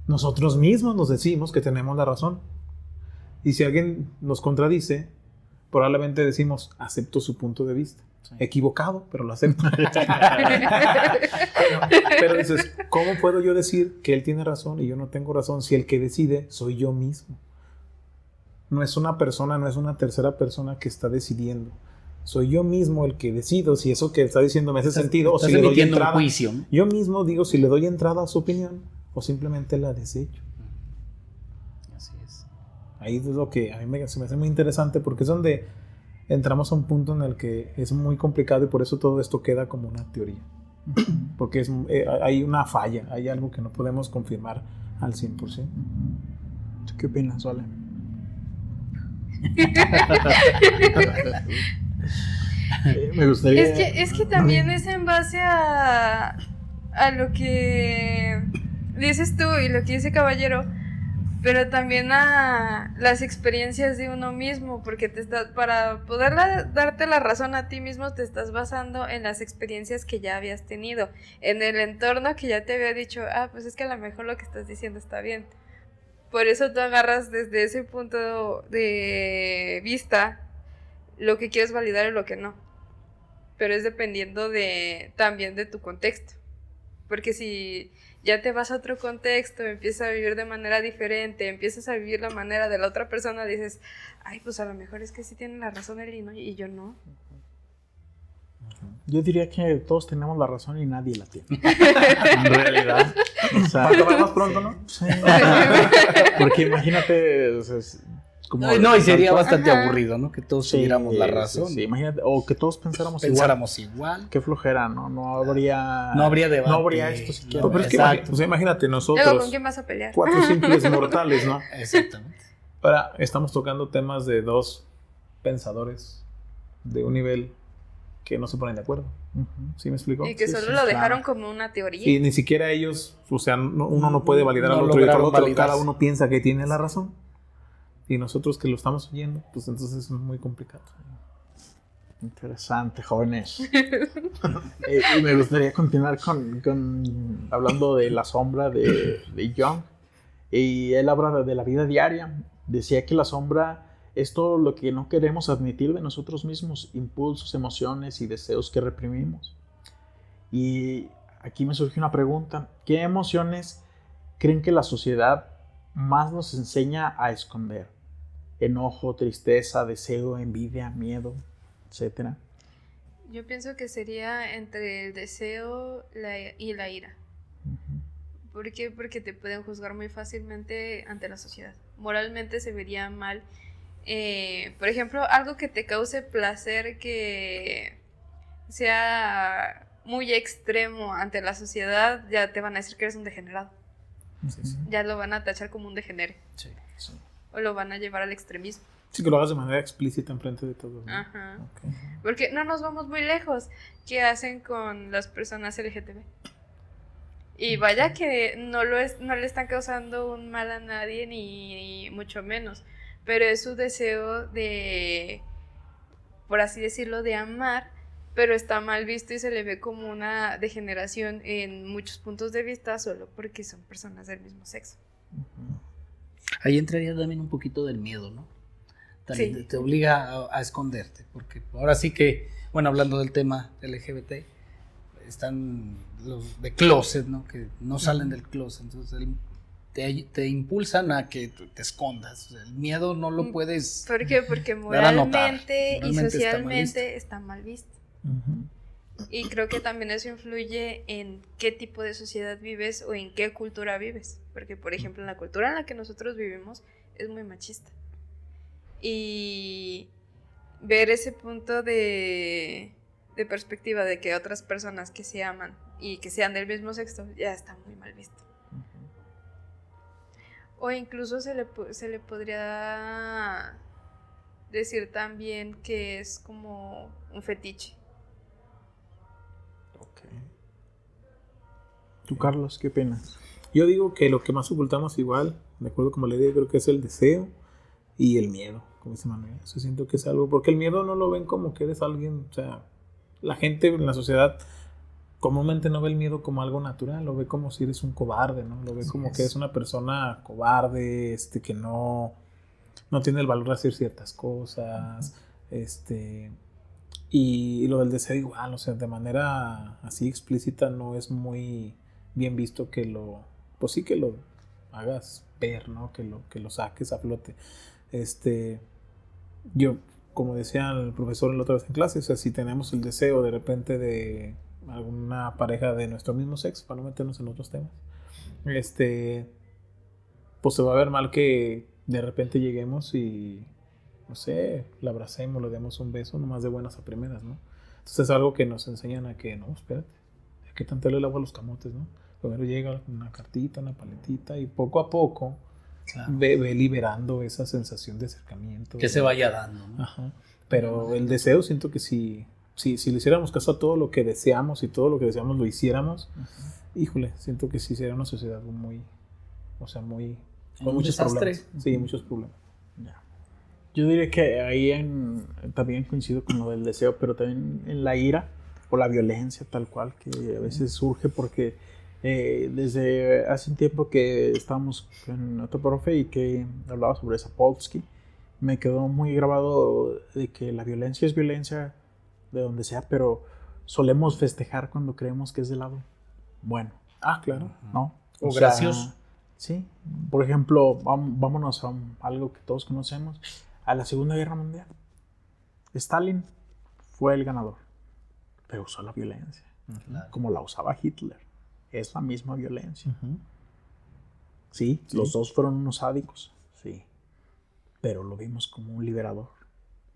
Nosotros mismos nos decimos que tenemos la razón. Y si alguien nos contradice, probablemente decimos, acepto su punto de vista. Sí. Equivocado, pero lo acepto. pero dices, ¿cómo puedo yo decir que él tiene razón y yo no tengo razón si el que decide soy yo mismo? No es una persona, no es una tercera persona que está decidiendo. Soy yo mismo el que decido si eso que está diciendo me hace sentido o si le doy entrada. Un juicio, ¿no? Yo mismo digo si le doy entrada a su opinión o simplemente la desecho. Así es. Ahí es lo que a mí se me hace muy interesante porque es donde entramos a un punto en el que es muy complicado y por eso todo esto queda como una teoría. Porque hay una falla, hay algo que no podemos confirmar al 100%. ¿Tú qué opinas, Vale? Me gustaría... Es que también es en base a lo que dices tú y lo que dice Caballero, pero también a las experiencias de uno mismo, porque para poder darte la razón a ti mismo te estás basando en las experiencias que ya habías tenido, en el entorno que ya te había dicho, pues es que a lo mejor lo que estás diciendo está bien. Por eso tú agarras desde ese punto de vista lo que quieres validar y lo que no. Pero es dependiendo también de tu contexto. Porque si ya te vas a otro contexto, empiezas a vivir de manera diferente, empiezas a vivir la manera de la otra persona, dices, pues a lo mejor es que sí tiene la razón él y yo no. Yo diría que todos tenemos la razón y nadie la tiene. En realidad. O sea, va a acabar más pronto, ¿no? Sí. Porque imagínate... O sea, como y sería bastante aburrido, ¿no? Que todos tuviéramos la razón. Sí, imagínate, o que todos pensáramos igual. Qué flojera, ¿no? No habría debate. No habría esto siquiera. No, pero es que imagínate nosotros. Luego, ¿con quién vas a pelear? 4 simples mortales, ¿no? Exactamente. Ahora, estamos tocando temas de 2 pensadores de un nivel que no se ponen de acuerdo. ¿Sí me explico? Y que solo lo dejaron como una teoría. Y ni siquiera ellos, o sea, uno no puede validar al otro y al otro. Cada uno piensa que tiene la razón. Y nosotros que lo estamos oyendo, pues entonces es muy complicado. Interesante, jóvenes. Y me gustaría continuar con hablando de la sombra de Jung. Y él habla de la vida diaria. Decía que la sombra es todo lo que no queremos admitir de nosotros mismos, impulsos, emociones y deseos que reprimimos. Y aquí me surge una pregunta. ¿Qué emociones creen que la sociedad más nos enseña a esconder? Enojo, tristeza, deseo, envidia, miedo, etcétera. Yo pienso que sería entre el deseo y la ira. ¿Por qué? Porque te pueden juzgar muy fácilmente ante la sociedad. Moralmente se vería mal. Por ejemplo, algo que te cause placer que sea muy extremo ante la sociedad, ya te van a decir que eres un degenerado. Ya lo van a tachar como un degenere. Sí. O lo van a llevar al extremismo. Sí, que lo hagas de manera explícita enfrente de todos, ¿no? Ajá. Okay. Porque no nos vamos muy lejos. ¿Qué hacen con las personas LGTB? Y vaya que no le están causando un mal a nadie, ni mucho menos. Pero es su deseo de, por así decirlo, de amar, pero está mal visto y se le ve como una degeneración en muchos puntos de vista solo porque son personas del mismo sexo. Ahí entraría también un poquito del miedo, ¿no? También Sí. te obliga a esconderte, porque ahora sí que, bueno, hablando del tema LGBT, están los de closet, ¿no? Que no salen del closet, entonces te impulsan a que te escondas. O sea, el miedo no lo puedes ¿Por qué? Porque dar a notar. moralmente y Moralmente socialmente está mal visto. Uh-huh. Y creo que también eso influye en qué tipo de sociedad vives o en qué cultura vives. Porque, por ejemplo, en la cultura en la que nosotros vivimos es muy machista. Y ver ese punto de perspectiva de que otras personas que se aman y que sean del mismo sexo ya está muy mal visto. O incluso se le podría decir también que es como un fetiche. ¿Tú, Carlos, qué opinas? Yo digo que lo que más ocultamos igual, de acuerdo como le digo, creo que es el deseo y el miedo, como dice Manuel. Eso siento que es algo, porque el miedo no lo ven como que eres alguien, o sea, la gente en la sociedad comúnmente no ve el miedo como algo natural, lo ve como si eres un cobarde, ¿no? Lo ve como que es una persona cobarde, que no tiene el valor de hacer ciertas cosas, y lo del deseo igual, o sea, de manera así explícita no es muy bien visto que pues sí que lo hagas ver, ¿no? Que lo saques a flote. Yo, como decía el profesor la otra vez en clase, o sea, si tenemos el deseo de repente de alguna pareja de nuestro mismo sexo, para no meternos en otros temas, pues se va a ver mal que de repente lleguemos y, no sé, la abracemos, le demos un beso, nomás de buenas a primeras, ¿no? Entonces es algo que nos enseñan a que, no, espérate, hay que tantearle el agua a los camotes, ¿no? Primero llega una cartita, una paletita y poco a poco ve liberando esa sensación de acercamiento. Que se vaya dando, ¿no? Ajá. Pero el deseo, siento que si le hiciéramos caso a todo lo que deseamos y todo lo que deseamos lo hiciéramos, híjole, siento que sí sería una sociedad muy, o sea, muy... con muchos desastre. problemas. Sí, muchos problemas. Ya. Yo diría que ahí también coincido con lo del deseo, pero también en la ira o la violencia tal cual, que a veces surge porque desde hace un tiempo que estábamos con otro profe y que hablaba sobre Sapolsky, me quedó muy grabado de que la violencia es violencia de donde sea, pero solemos festejar cuando creemos que es del lado bueno. Ah, claro. ¿No? O gracioso. Sí, por ejemplo, vámonos a algo que todos conocemos, a la Segunda Guerra Mundial. Stalin fue el ganador, pero usó la violencia, como la usaba Hitler. Es la misma violencia. Sí, los dos fueron unos sádicos, sí, pero lo vimos como un liberador,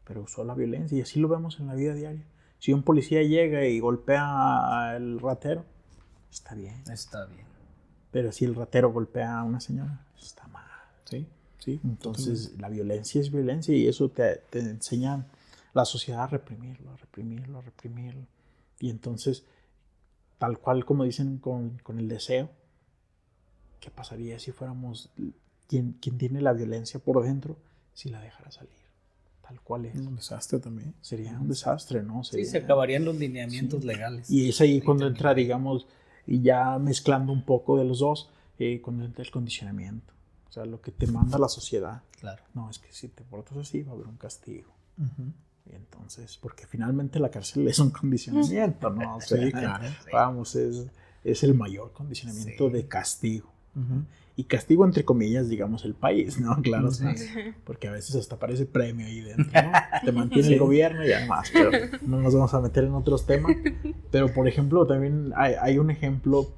pero usó la violencia y así lo vemos en la vida diaria. Si un policía llega y golpea al ratero, está bien. Está bien. Pero si el ratero golpea a una señora, está mal. Sí, sí. Entonces, totalmente. La violencia es violencia y eso te enseña la sociedad a reprimirlo. Y entonces, tal cual como dicen con el deseo, ¿qué pasaría si fuéramos quien tiene la violencia por dentro si la dejara salir? Tal cual es. Un desastre también. Sería un desastre, ¿no? Sería, sí, se acabarían los lineamientos legales. Y es ahí cuando entra, digamos, y ya mezclando un poco de los dos, cuando entra el condicionamiento. O sea, lo que te manda la sociedad. Claro. No, es que si te portas así va a haber un castigo. Y entonces, porque finalmente la cárcel es un condicionamiento, ¿no? O sea, sí, claro. Vamos, es el mayor condicionamiento de castigo. Y castigo entre comillas, digamos, el país, ¿no? Claro, porque a veces hasta parece premio ahí dentro, ¿no? Te mantiene el gobierno y además, pero no nos vamos a meter en otros temas. Pero, por ejemplo, también hay un ejemplo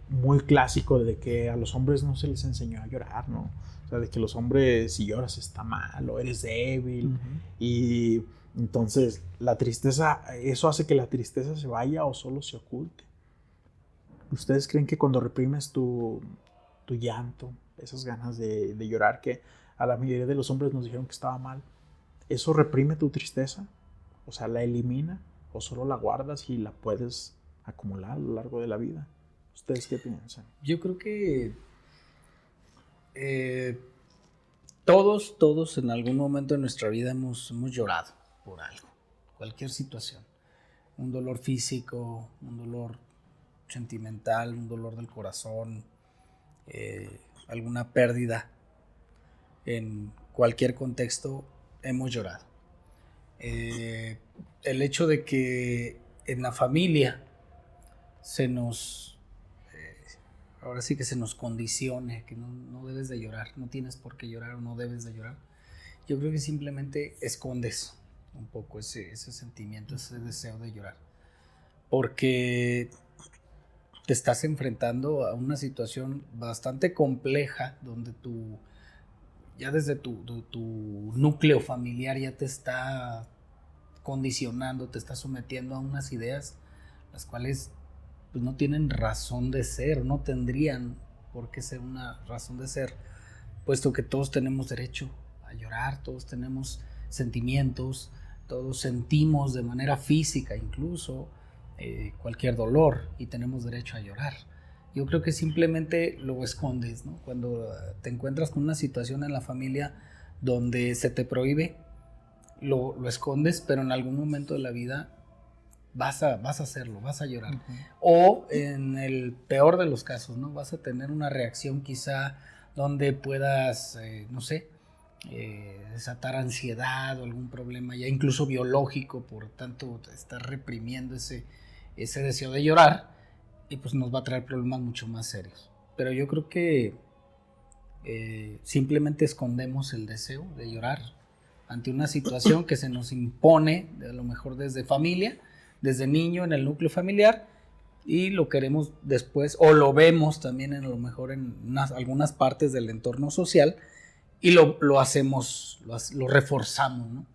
muy clásico de que a los hombres no se les enseñó a llorar, ¿no? O sea, de que los hombres, si lloras está mal o eres débil. Y entonces la tristeza, eso hace que la tristeza se vaya o solo se oculte. ¿Ustedes creen que cuando reprimes tu llanto, esas ganas de llorar, que a la mayoría de los hombres nos dijeron que estaba mal. ¿Eso reprime tu tristeza? O sea, ¿la elimina? ¿O solo la guardas y la puedes acumular a lo largo de la vida? ¿Ustedes qué piensan? Yo creo que todos en algún momento de nuestra vida hemos llorado por algo, cualquier situación. Un dolor físico, un dolor sentimental, un dolor del corazón, alguna pérdida. En cualquier contexto hemos llorado. El hecho de que en la familia ahora sí que se nos condicione, que no debes de llorar, no tienes por qué llorar o no debes de llorar. Yo creo que simplemente escondes un poco ese sentimiento, ese deseo de llorar. Porque te estás enfrentando a una situación bastante compleja donde ya desde tu núcleo familiar ya te está condicionando, te está sometiendo a unas ideas las cuales pues no tienen razón de ser, no tendrían por qué ser una razón de ser, puesto que todos tenemos derecho a llorar, todos tenemos sentimientos, todos sentimos de manera física incluso cualquier dolor y tenemos derecho a llorar. Yo creo que simplemente lo escondes, ¿no? Cuando te encuentras con una situación en la familia donde se te prohíbe, lo escondes, pero en algún momento de la vida vas a hacerlo, vas a llorar. Uh-huh. O en el peor de los casos, ¿no? Vas a tener una reacción quizá donde puedas, desatar ansiedad o algún problema ya incluso biológico, por tanto estar reprimiendo ese deseo de llorar y pues nos va a traer problemas mucho más serios. Pero yo creo que simplemente escondemos el deseo de llorar ante una situación que se nos impone, a lo mejor desde familia, desde niño en el núcleo familiar, y lo queremos después, o lo vemos también a lo mejor en algunas partes del entorno social, y lo hacemos, lo reforzamos, ¿no?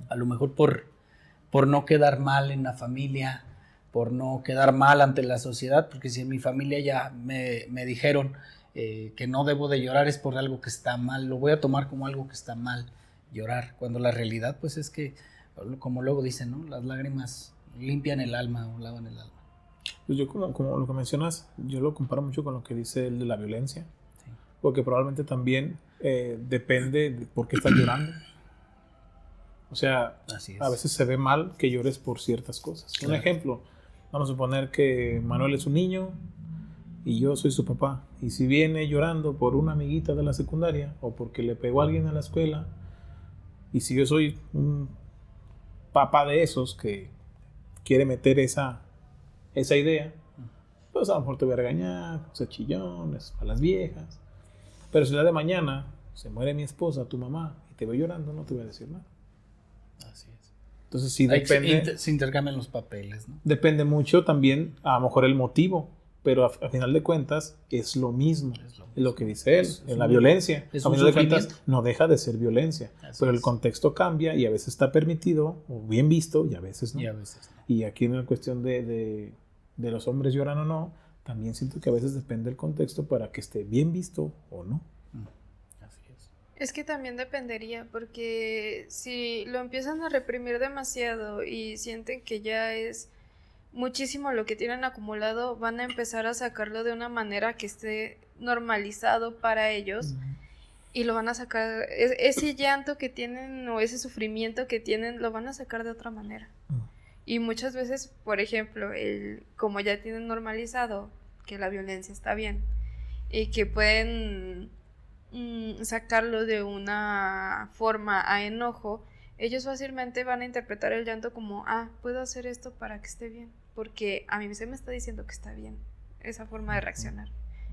A lo mejor por no quedar mal en la familia, por no quedar mal ante la sociedad, porque si en mi familia ya me dijeron que no debo de llorar es por algo que está mal, lo voy a tomar como algo que está mal llorar, cuando la realidad pues es que, como luego dicen, ¿no? Las lágrimas limpian el alma o lavan el alma. Pues yo como lo que mencionas, yo lo comparo mucho con lo que dice el de la violencia, sí. Porque probablemente también depende de por qué estás llorando. O sea, a veces se ve mal que llores por ciertas cosas. Claro. Un ejemplo, vamos a suponer que Manuel es un niño y yo soy su papá, y si viene llorando por una amiguita de la secundaria o porque le pegó a alguien en la escuela, y si yo soy un papá de esos que quiere meter esa idea, pues a lo mejor te voy a regañar, o chillones, a las viejas. Pero si el día de mañana se muere mi esposa, tu mamá, y te veo llorando, no te voy a decir nada. Así es. Entonces sí depende. Se intercambian los papeles, ¿no? Depende mucho también, a lo mejor el motivo, pero a final de cuentas es lo mismo. Es lo que dice él, en la violencia. A final de cuentas no deja de ser violencia, pero el contexto cambia y a veces está permitido o bien visto y a veces no. Y aquí en la cuestión de los hombres lloran o no, también siento que a veces depende del contexto para que esté bien visto o no. Así es. Es que también dependería, porque si lo empiezan a reprimir demasiado y sienten que ya es muchísimo lo que tienen acumulado, van a empezar a sacarlo de una manera que esté normalizado para ellos, y lo van a sacar, ese llanto que tienen o ese sufrimiento que tienen, lo van a sacar de otra manera. Y muchas veces, por ejemplo, como ya tienen normalizado que la violencia está bien y que pueden sacarlo de una forma a enojo, ellos fácilmente van a interpretar el llanto como, puedo hacer esto para que esté bien, porque a mí se me está diciendo que está bien esa forma de reaccionar,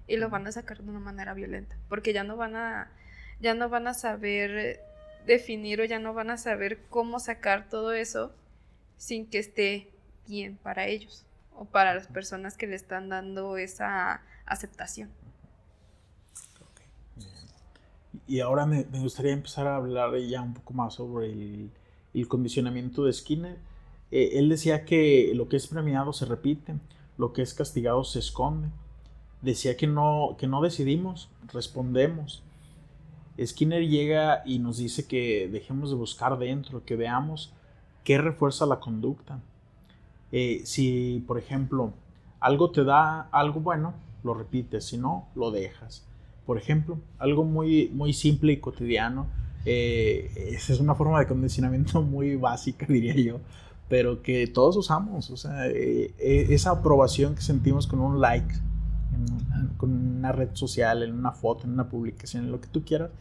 y lo van a sacar de una manera violenta, porque ya no van a saber definir, o ya no van a saber cómo sacar todo eso sin que esté bien para ellos o para las personas que le están dando esa aceptación. Y ahora me gustaría empezar a hablar ya un poco más sobre el condicionamiento de Skinner. Él decía que lo que es premiado se repite, lo que es castigado se esconde. Decía que no decidimos, respondemos. Skinner llega y nos dice que dejemos de buscar dentro, que veamos qué refuerza la conducta. Si, por ejemplo, algo te da algo bueno, lo repites, si no, lo dejas. Por ejemplo, algo muy, muy simple y cotidiano, esa es una forma de condicionamiento muy básica, diría yo, pero que todos usamos. O sea, esa aprobación que sentimos con un like, con una red social, en una foto, en una publicación, en lo que tú quieras,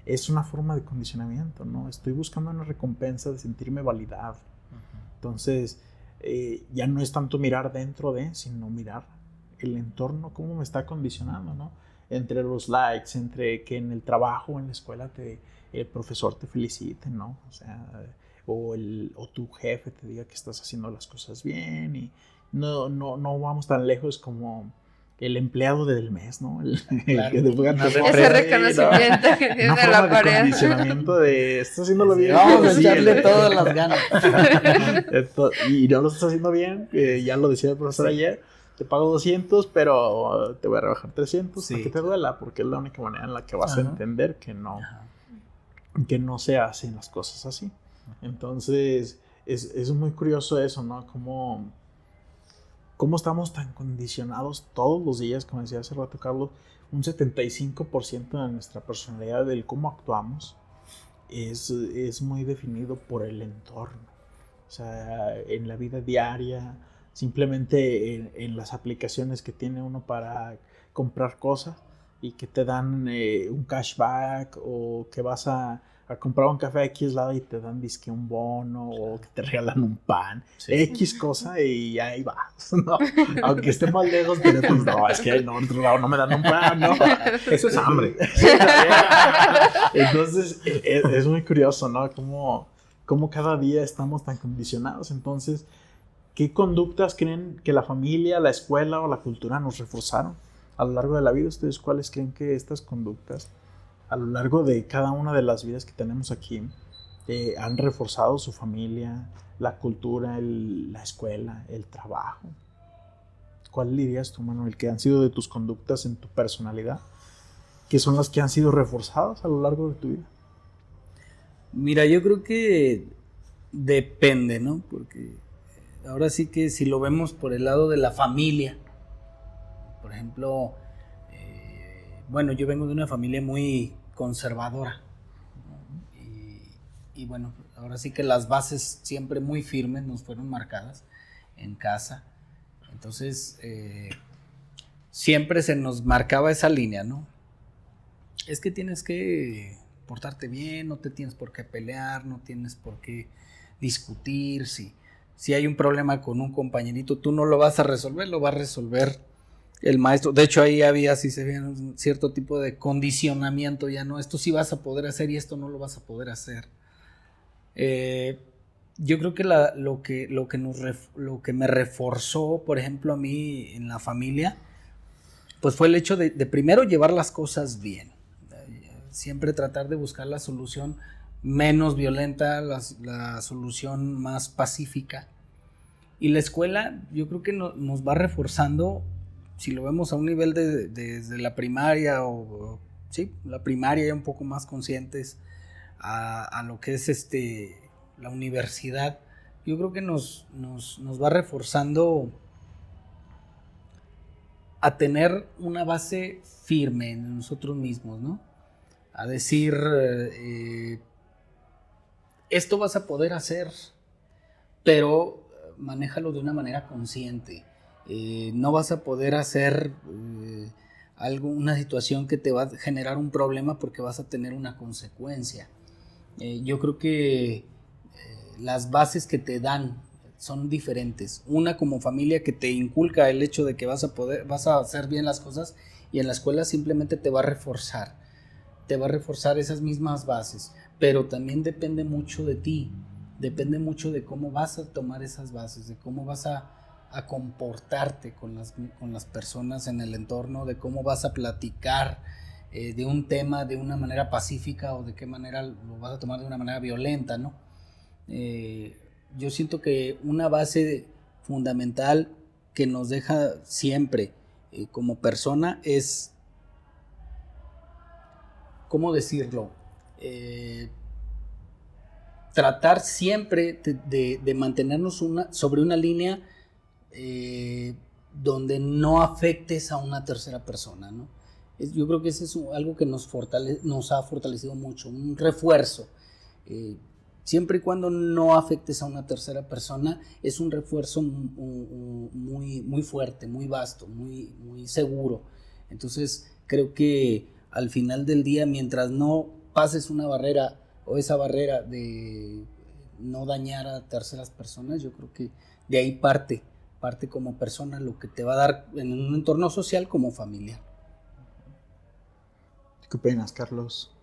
es una forma de condicionamiento, ¿no? Estoy buscando una recompensa de sentirme validado. Entonces, ya no es tanto mirar dentro de, sino mirar el entorno, cómo me está condicionando, ¿no? Entre los likes, entre que en el trabajo o en la escuela el profesor te felicite, ¿no? O sea, o tu jefe te diga que estás haciendo las cosas bien, y no vamos tan lejos como el empleado del mes, ¿no? Claro. Que te pongan ese reconocimiento que tiene una la forma de pared. condicionamiento de estás haciéndolo bien. Vamos a Sí, echarle todas las ganas. Y no lo estás haciendo bien, ya lo decía el profesor ayer, te pago 200, pero te voy a rebajar 300 para que te duela, porque es la única manera en la que vas a entender que no se hacen las cosas así. Entonces, es muy curioso eso, ¿no? ¿Cómo estamos tan condicionados todos los días? Como decía hace rato Carlos, un 75% de nuestra personalidad, del cómo actuamos, es muy definido por el entorno. O sea, en la vida diaria, simplemente en las aplicaciones que tiene uno para comprar cosas y que te dan un cashback, o que vas a comprar un café aquí aislado y te dan disque un bono, o que te regalan un pan, X cosa, y ahí vas, ¿no? Aunque esté más lejos, pero pues no, es que en otro lado no me dan un pan, ¿no? Eso es hambre. Entonces, es muy curioso, ¿no? Cómo cada día estamos tan condicionados. Entonces, ¿qué conductas creen que la familia, la escuela o la cultura nos reforzaron a lo largo de la vida? ¿Ustedes cuáles creen que estas conductas, a lo largo de cada una de las vidas que tenemos aquí, han reforzado su familia, la cultura, la escuela, el trabajo? ¿Cuál dirías tú, Manuel, que han sido de tus conductas en tu personalidad, que son las que han sido reforzadas a lo largo de tu vida? Mira, yo creo que depende, ¿no? Porque ahora sí que si lo vemos por el lado de la familia, por ejemplo, bueno, yo vengo de una familia muy conservadora, ¿no? Y bueno, ahora sí que las bases siempre muy firmes nos fueron marcadas en casa. Entonces, siempre se nos marcaba esa línea, ¿no? Es que tienes que portarte bien, no te tienes por qué pelear, no tienes por qué discutir. Si hay un problema con un compañerito, tú no lo vas a resolver, lo va a resolver el maestro. De hecho, ahí había, si se veía, un cierto tipo de condicionamiento, ya no, esto sí vas a poder hacer y esto no lo vas a poder hacer. Yo creo que lo que me reforzó, por ejemplo, a mí en la familia, pues fue el hecho de primero llevar las cosas bien. Siempre tratar de buscar la solución menos violenta, la solución más pacífica. Y la escuela, yo creo que nos va reforzando, si lo vemos a un nivel desde la primaria, la primaria, ya un poco más conscientes a lo que es la universidad. Yo creo que nos va reforzando a tener una base firme en nosotros mismos, ¿no? A decir, esto vas a poder hacer, pero manéjalo de una manera consciente. No vas a poder hacer una situación que te va a generar un problema porque vas a tener una consecuencia. Yo creo que las bases que te dan son diferentes. Una como familia que te inculca el hecho de que vas a hacer bien las cosas, y en la escuela simplemente te va a reforzar esas mismas bases, pero también depende mucho de ti, depende mucho de cómo vas a tomar esas bases, de cómo vas a comportarte con las personas en el entorno, de cómo vas a platicar de un tema de una manera pacífica o de qué manera lo vas a tomar de una manera violenta, ¿no? Yo siento que una base fundamental que nos deja siempre como persona es ¿cómo decirlo? Tratar siempre de mantenernos sobre una línea donde no afectes a una tercera persona, ¿no? Yo creo que ese es algo que nos ha fortalecido mucho, un refuerzo. Siempre y cuando no afectes a una tercera persona, es un refuerzo muy, muy fuerte, muy vasto, muy, muy seguro. Entonces, creo que al final del día, mientras no pases una barrera o esa barrera de no dañar a terceras personas, yo creo que de ahí parte como persona lo que te va a dar en un entorno social como familiar. ¿Qué opinas, Carlos?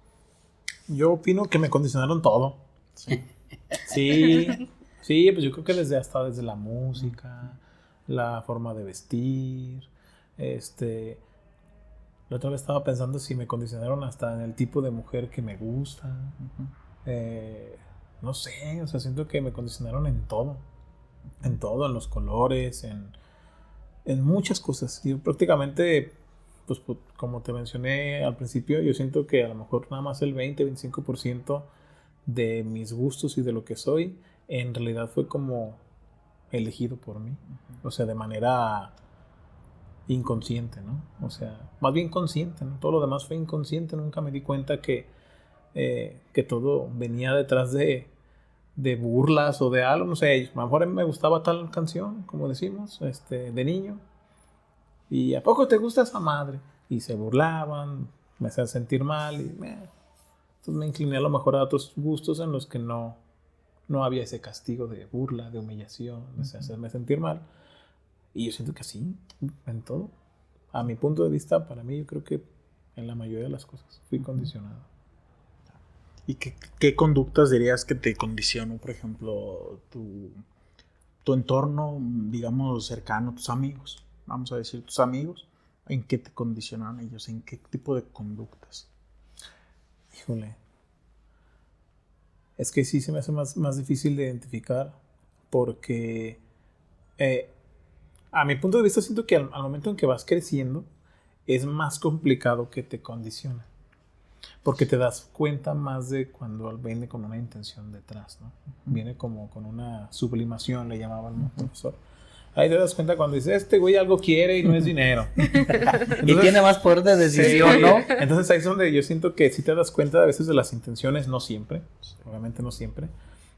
Yo opino que me condicionaron todo. Sí, pues yo creo que desde la música, la forma de vestir, la otra vez estaba pensando si me condicionaron hasta en el tipo de mujer que me gusta. No sé, o sea, siento que me condicionaron en todo, en los colores, en muchas cosas. Yo prácticamente, pues como te mencioné al principio, yo siento que a lo mejor nada más el 20-25% de mis gustos y de lo que soy, en realidad fue como elegido por mí. O sea, de manera inconsciente, ¿no? O sea, más bien consciente, ¿no? Todo lo demás fue inconsciente, nunca me di cuenta que todo venía detrás de burlas o de algo, no sé, a lo mejor a mí me gustaba tal canción, como decimos, de niño, y ¿a poco te gusta esa madre? Y se burlaban, me hacían sentir mal, y entonces me incliné a lo mejor a otros gustos en los que no había ese castigo de burla, de humillación, de hacerme sentir mal. Y yo siento que sí, en todo. A mi punto de vista, para mí, yo creo que en la mayoría de las cosas fui condicionado. ¿Y qué conductas dirías que te condicionó, por ejemplo, tu entorno, digamos, cercano, tus amigos? Vamos a decir, tus amigos, ¿en qué te condicionaron ellos? ¿En qué tipo de conductas? Híjole. Es que sí se me hace más difícil de identificar porque a mi punto de vista siento que al momento en que vas creciendo es más complicado que te condicione. Porque te das cuenta más de cuando viene con una intención detrás, ¿no? Viene como con una sublimación, le llamaban el profesor. Ahí te das cuenta cuando dices, este güey algo quiere y no es dinero. Entonces, y tiene más poder de decisión, sí, ¿no? Entonces ahí es donde yo siento que sí te das cuenta a veces de las intenciones, no siempre, obviamente no siempre,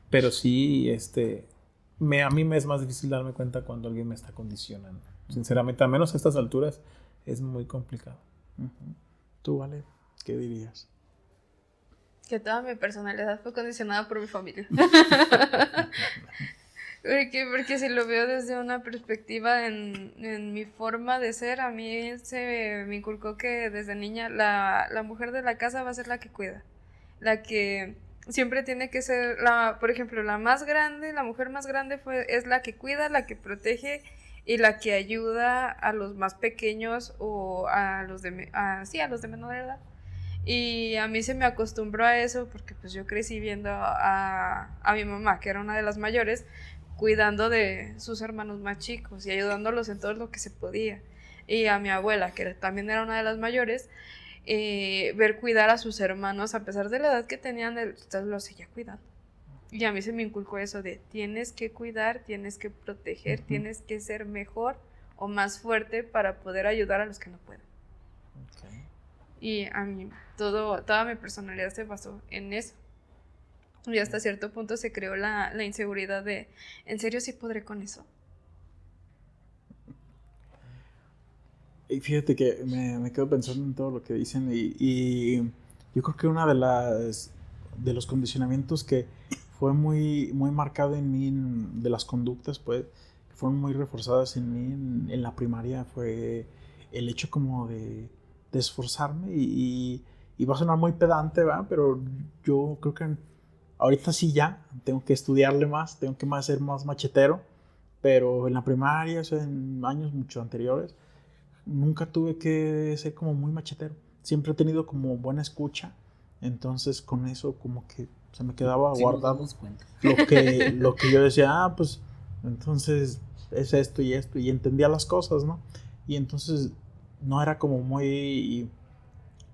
pero sí, a mí me es más difícil darme cuenta cuando alguien me está condicionando. Sinceramente, al menos a estas alturas, es muy complicado. ¿Tú, Vale? ¿Qué dirías? Que toda mi personalidad fue condicionada por mi familia. Porque si lo veo desde una perspectiva en mi forma de ser, a mí se me inculcó que desde niña la mujer de la casa va a ser la que cuida. La que siempre tiene que ser, por ejemplo, la más grande, la mujer más grande es la que cuida, la que protege y la que ayuda a los más pequeños o a los de menor edad. Y a mí se me acostumbró a eso porque pues yo crecí viendo a mi mamá, que era una de las mayores, cuidando de sus hermanos más chicos y ayudándolos en todo lo que se podía. Y a mi abuela, que también era una de las mayores, ver cuidar a sus hermanos a pesar de la edad que tenían, los seguía cuidando. Y a mí se me inculcó eso de tienes que cuidar, tienes que proteger, tienes que ser mejor o más fuerte para poder ayudar a los que no pueden. Okay. Y a mí toda mi personalidad se basó en eso. Y hasta cierto punto se creó la inseguridad de ¿en serio sí podré con eso? Y fíjate que me quedo pensando en todo lo que dicen y yo creo que una de los condicionamientos que fue muy, muy marcado en mí, de las conductas, pues, que fueron muy reforzadas en mí en la primaria, fue el hecho como de esforzarme y va a sonar muy pedante, ¿verdad? Pero yo creo que ahorita sí ya, tengo que estudiarle más, tengo que ser más machetero, pero en la primaria, o sea, en años mucho anteriores, nunca tuve que ser como muy machetero. Siempre he tenido como buena escucha, entonces con eso como que se me quedaba guardado lo que yo decía, pues entonces es esto y entendía las cosas, ¿no? Y entonces no era como muy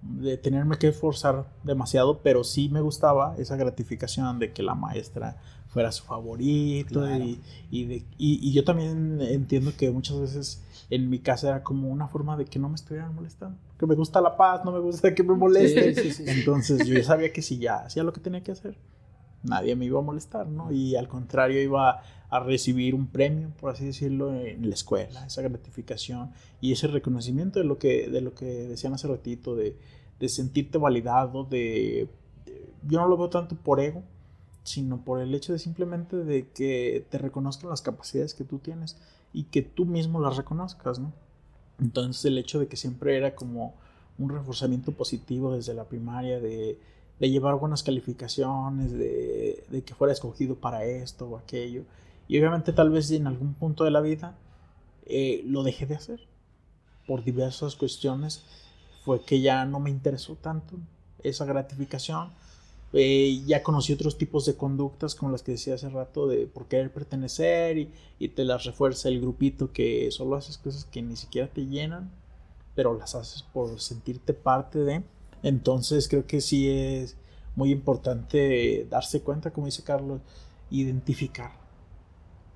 de tenerme que esforzar demasiado, pero sí me gustaba esa gratificación de que la maestra fuera su favorito. Claro. Y yo también entiendo que muchas veces en mi casa era como una forma de que no me estuvieran molestando, que me gusta la paz, no me gusta que me molesten. Sí. Entonces yo ya sabía que si ya hacía lo que tenía que hacer, nadie me iba a molestar, ¿no? Y al contrario iba a recibir un premio, por así decirlo, en la escuela, esa gratificación y ese reconocimiento de lo que decían hace ratito, de sentirte validado, yo no lo veo tanto por ego, sino por el hecho de simplemente de que te reconozcan las capacidades que tú tienes y que tú mismo las reconozcas, ¿no? Entonces el hecho de que siempre era como un reforzamiento positivo desde la primaria, de llevar buenas calificaciones, de que fuera escogido para esto o aquello. Y obviamente tal vez en algún punto de la vida lo dejé de hacer. Por diversas cuestiones fue que ya no me interesó tanto esa gratificación. Ya conocí otros tipos de conductas como las que decía hace rato, de por querer pertenecer y te las refuerza el grupito, que solo haces cosas que ni siquiera te llenan, pero las haces por sentirte parte de. Entonces creo que sí es muy importante darse cuenta, como dice Carlos, identificar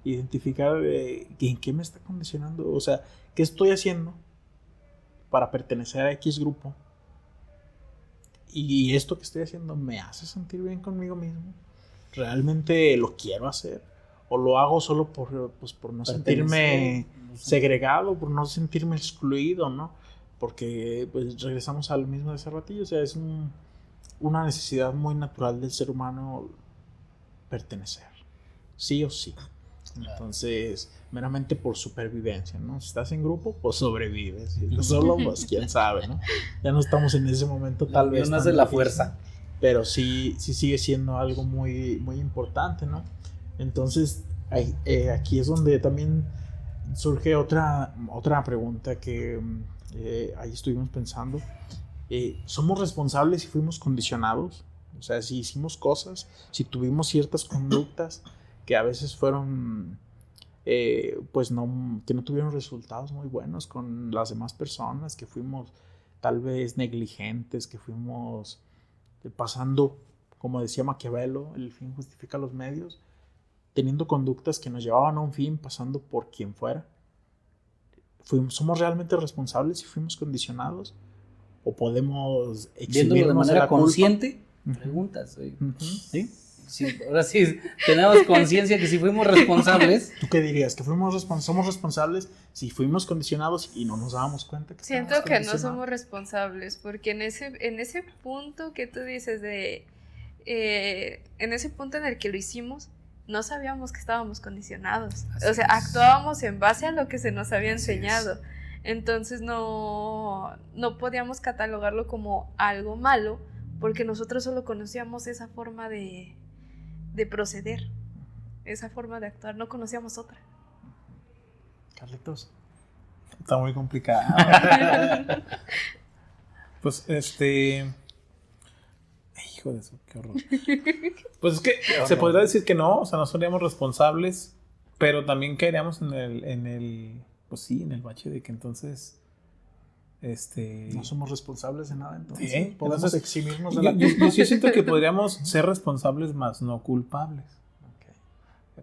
en qué me está condicionando, o sea, qué estoy haciendo para pertenecer a X grupo, y esto que estoy haciendo me hace sentir bien conmigo mismo, realmente lo quiero hacer, o lo hago solo por no sentirme segregado, por no sentirme excluido, ¿no? Porque pues regresamos a lo mismo de hace ratillo, o sea, es una necesidad muy natural del ser humano pertenecer, sí o sí. Entonces, meramente por supervivencia, ¿no? Si estás en grupo, pues sobrevives. Si estás solo, pues quién sabe, ¿no? Ya no estamos en ese momento, tal vez. No hace la fuerza. Pero sí sigue siendo algo muy, muy importante, ¿no? Entonces, aquí es donde también surge otra pregunta que ahí estuvimos pensando. ¿Somos responsables si fuimos condicionados? O sea, si hicimos cosas, si tuvimos ciertas conductas que a veces fueron, pues que no tuvieron resultados muy buenos con las demás personas, que fuimos tal vez negligentes, que fuimos pasando, como decía Maquiavelo, el fin justifica los medios, teniendo conductas que nos llevaban a un fin, pasando por quien fuera. ¿Somos realmente responsables si fuimos condicionados? ¿O podemos eximirnos viéndolo de manera consciente? Preguntas. ¿Sí? Sí, ahora sí, tenemos conciencia que si fuimos responsables. ¿Tú qué dirías? ¿Que somos responsables si fuimos condicionados y no nos dábamos cuenta? Siento que no somos responsables, porque en ese punto que tú dices en ese punto en el que lo hicimos, no sabíamos que estábamos condicionados. O sea, actuábamos en base a lo que se nos había enseñado. Entonces no podíamos catalogarlo como algo malo, porque nosotros solo conocíamos esa forma de proceder, esa forma de actuar, no conocíamos otra. Carlitos. Está muy complicado. Pues hijo de eso, qué horror. Pues es que se podría decir que no, o sea, no seríamos responsables, pero también caeríamos en el pues sí, en el bache de que entonces no somos responsables de nada, entonces ¿sí? podemos Entonces, eximirnos de la culpa. Yo siento que podríamos ser responsables más no culpables. Okay.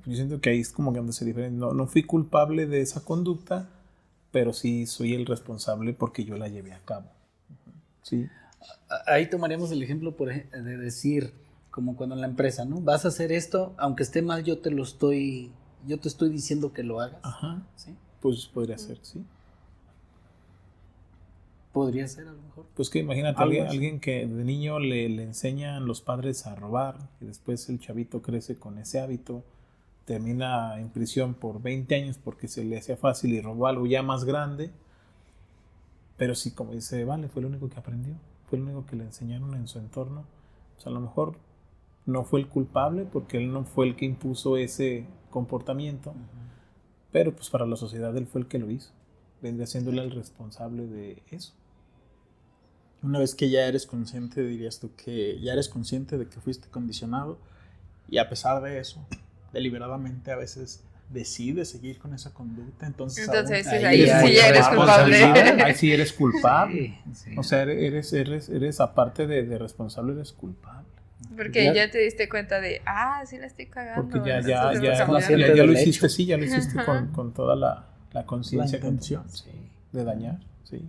Yo siento que ahí es como que donde se diferencia. No fui culpable de esa conducta, pero sí soy el responsable porque yo la llevé a cabo. ¿Sí? Ahí tomaríamos el ejemplo de decir, como cuando en la empresa, ¿no? Vas a hacer esto, aunque esté mal, yo te estoy diciendo que lo hagas. Ajá. ¿Sí? Pues podría ser, sí. Podría ser, a lo mejor. Pues que imagínate alguien que de niño le enseñan los padres a robar y después el chavito crece con ese hábito, termina en prisión por 20 años porque se le hacía fácil y robó algo ya más grande, pero sí, como dice Vale, fue lo único que aprendió, fue lo único que le enseñaron en su entorno. O sea, a lo mejor no fue el culpable porque él no fue el que impuso ese comportamiento, pero pues para la sociedad él fue el que lo hizo. Vendría siendo el responsable de eso. Una vez que ya eres consciente, dirías tú que ya eres consciente de que fuiste condicionado, y a pesar de eso, deliberadamente a veces decide seguir con esa conducta, entonces Entonces, aún- ahí sí ya eres culpable. Ahí sí eres culpable. Sí. O sea, eres aparte de responsable, eres culpable. Porque Ya- ya te diste cuenta de, sí la estoy cagando. Porque ya entonces debo cambiar. consciente lo del hiciste, hecho. sí, ya lo hiciste Ajá. con toda la conciencia. La intención. Sí, de dañar, sí.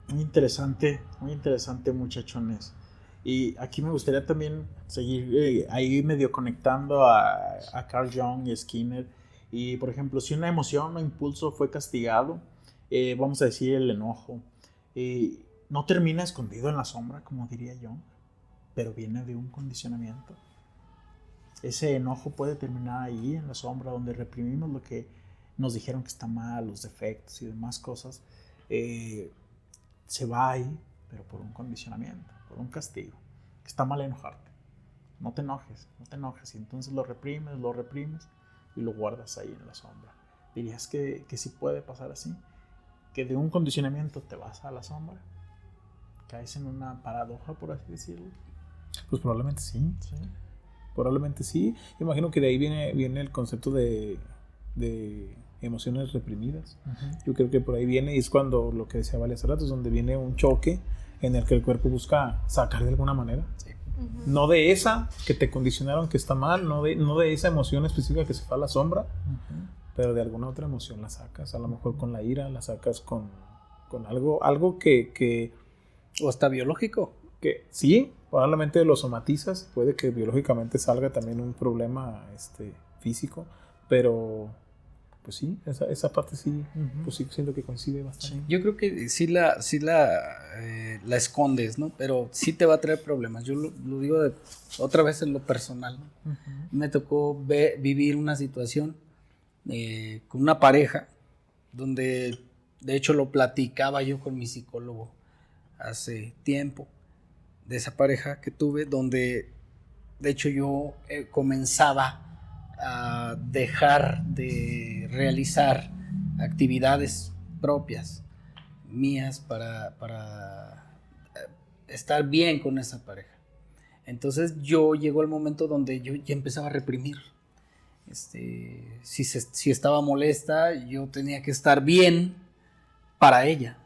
Muy interesante, muchachones. Y aquí me gustaría también seguir ahí medio conectando a Carl Jung y Skinner. Y por ejemplo, si una emoción o impulso fue castigado, vamos a decir el enojo, no termina escondido en la sombra, como diría Jung, pero viene de un condicionamiento. Ese enojo puede terminar ahí en la sombra, donde reprimimos lo que nos dijeron que está mal, los defectos y demás cosas. Se va ahí, pero por un condicionamiento, por un castigo. Está mal enojarte. No te enojes. Y entonces lo reprimes y lo guardas ahí en la sombra. ¿Dirías que sí puede pasar así? Que de un condicionamiento te vas a la sombra. Caes en una paradoja, por así decirlo. Pues probablemente sí. Sí. Probablemente sí. Imagino que de ahí viene el concepto de emociones reprimidas. Yo creo que por ahí viene, y es cuando lo que decía Vale hace rato, es donde viene un choque en el que el cuerpo busca sacar de alguna manera. Sí. Ujú. No de esa que te condicionaron que está mal, no de esa emoción específica que se fue a la sombra, pero de alguna otra emoción la sacas. A lo mejor con la ira, la sacas con algo que O hasta biológico. sí, probablemente lo somatizas, puede que biológicamente salga también un problema físico, pero pues sí, esa parte sí, pues sí siento que coincide bastante. Yo creo que sí la escondes, ¿no? Pero sí te va a traer problemas. Yo lo digo otra vez en lo personal, ¿no? Me tocó vivir una situación con una pareja donde, de hecho, lo platicaba yo con mi psicólogo hace tiempo, de esa pareja que tuve, donde, de hecho, yo comenzaba a dejar de realizar actividades propias mías para estar bien con esa pareja. Entonces llegó el momento donde yo ya empezaba a reprimir. Si estaba molesta, yo tenía que estar bien para ella.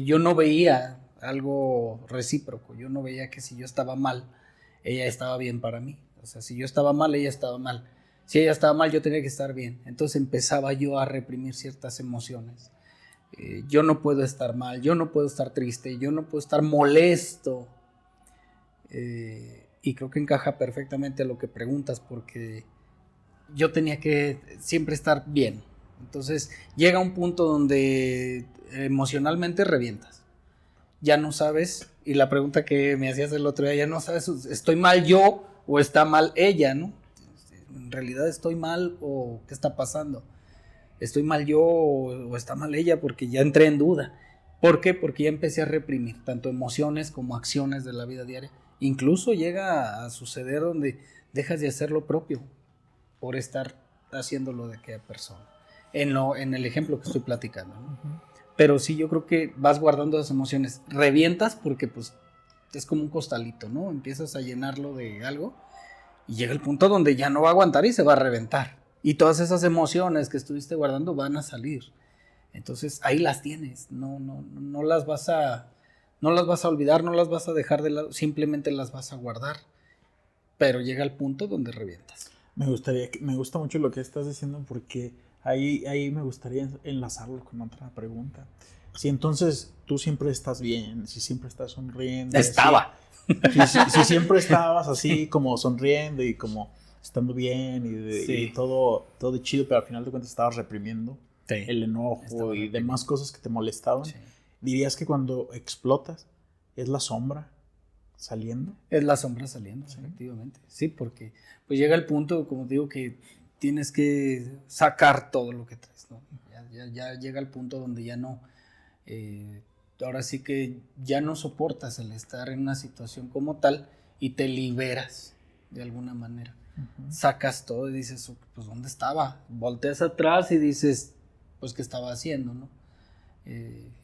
Yo no veía algo recíproco, yo no veía que si yo estaba mal, ella estaba bien para mí. O sea, si yo estaba mal, ella estaba mal. Si ella estaba mal, yo tenía que estar bien. Entonces empezaba yo a reprimir ciertas emociones. Yo no puedo estar mal, yo no puedo estar triste, yo no puedo estar molesto. Y creo que encaja perfectamente a lo que preguntas, porque yo tenía que siempre estar bien. Entonces llega un punto donde emocionalmente revientas. Ya no sabes, y la pregunta que me hacías el otro día, ya no sabes, ¿estoy mal yo o está mal ella, no? En realidad estoy mal o ¿qué está pasando? ¿Estoy mal yo o está mal ella? Porque ya entré en duda. ¿Por qué? Porque ya empecé a reprimir tanto emociones como acciones de la vida diaria. Incluso llega a suceder donde dejas de hacer lo propio por estar haciéndolo de aquella persona. En el ejemplo que estoy platicando, ¿no? Pero sí, yo creo que vas guardando las emociones. Revientas porque pues es como un costalito, ¿no? Empiezas a llenarlo de algo y llega el punto donde ya no va a aguantar y se va a reventar. Y todas esas emociones que estuviste guardando van a salir. Entonces ahí las tienes. No las vas a olvidar, no las vas a dejar de lado, simplemente las vas a guardar. Pero llega el punto donde revientas. Me gusta mucho lo que estás diciendo, porque ahí me gustaría enlazarlo con otra pregunta. Si entonces tú siempre estás bien, si siempre estás sonriendo. Estaba. Si siempre estabas así como sonriendo y como estando bien Sí. y todo chido, pero al final de cuentas estabas reprimiendo Sí. el enojo Estaba y reprimiendo. demás cosas que te molestaban. Sí. ¿Dirías que cuando explotas es la sombra saliendo? Es la sombra saliendo, Sí. efectivamente. Sí, porque pues llega el punto, como digo, que tienes que sacar todo lo que traes, ¿no? Ya llega el punto donde ya no, ahora sí que ya no soportas el estar en una situación como tal y te liberas de alguna manera. Sacas todo y dices, pues ¿dónde estaba? Volteas atrás y dices, pues ¿qué estaba haciendo, no?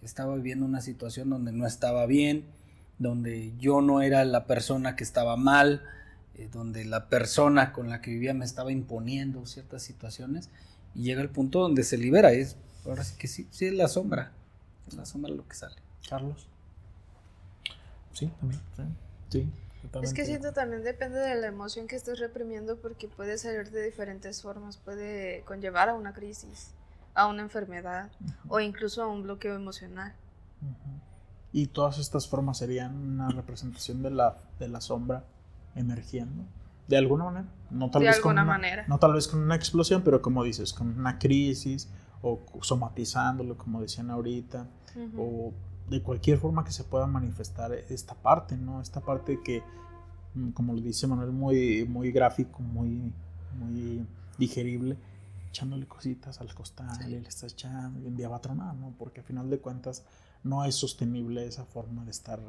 Estaba viviendo una situación donde no estaba bien, donde yo no era la persona que estaba mal, donde la persona con la que vivía me estaba imponiendo ciertas situaciones, y llega el punto donde se libera. Ahora sí que sí es la sombra lo que sale. Carlos. Sí, también. Sí, Es totalmente. que siento también depende de la emoción que estés reprimiendo, porque puede salir de diferentes formas, puede conllevar a una crisis, a una enfermedad o incluso a un bloqueo emocional. Y todas estas formas serían una representación de la sombra emergiendo. De alguna manera. No tal De vez alguna manera. No tal vez con una explosión, pero como dices, con una crisis o somatizándolo, como decían ahorita, o de cualquier forma que se pueda manifestar esta parte, ¿no? Esta parte que, como lo dice Manuel, muy, muy gráfico, muy, muy digerible, echándole cositas al costal, y le estás echando y un día va a tronar, ¿no? Porque al final de cuentas no es sostenible esa forma de estar,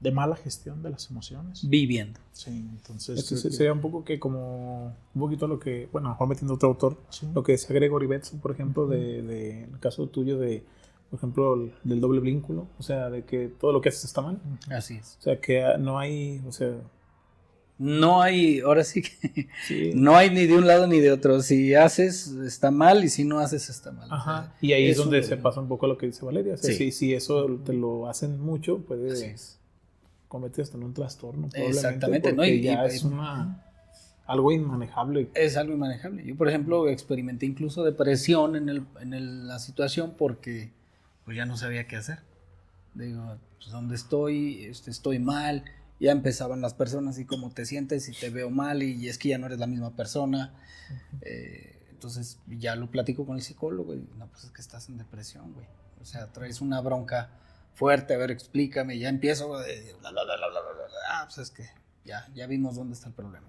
de mala gestión de las emociones. Viviendo. Sí, entonces Sería un poco que como un poquito lo que, bueno, a lo mejor metiendo otro autor, sí. lo que decía Gregory Betson, por ejemplo, de el caso tuyo de, por ejemplo, del doble vínculo, o sea, de que todo lo que haces está mal. Así es. O sea, que no hay, o sea... No hay, ahora sí que Sí. no hay ni de un lado ni de otro. Si haces, está mal, y si no haces, está mal. Ajá. O sea, Y ahí es eso donde se pasa un poco lo que dice Valeria. O sea, Sí. si eso te lo hacen mucho, Así puede es. convertirse hasta en un trastorno. Probablemente, Exactamente, ¿no? porque Y ya es algo inmanejable. Es algo inmanejable. Yo, por ejemplo, experimenté incluso depresión en la situación, porque pues ya no sabía qué hacer. Digo, pues ¿dónde estoy? Estoy mal. Ya empezaban las personas y cómo te sientes, y te veo mal, y es que ya no eres la misma persona. Entonces ya lo platico con el psicólogo y no, pues es que estás en depresión, güey. O sea, traes una bronca fuerte, a ver, explícame. Ya empiezo, pues es que ya vimos dónde está el problema.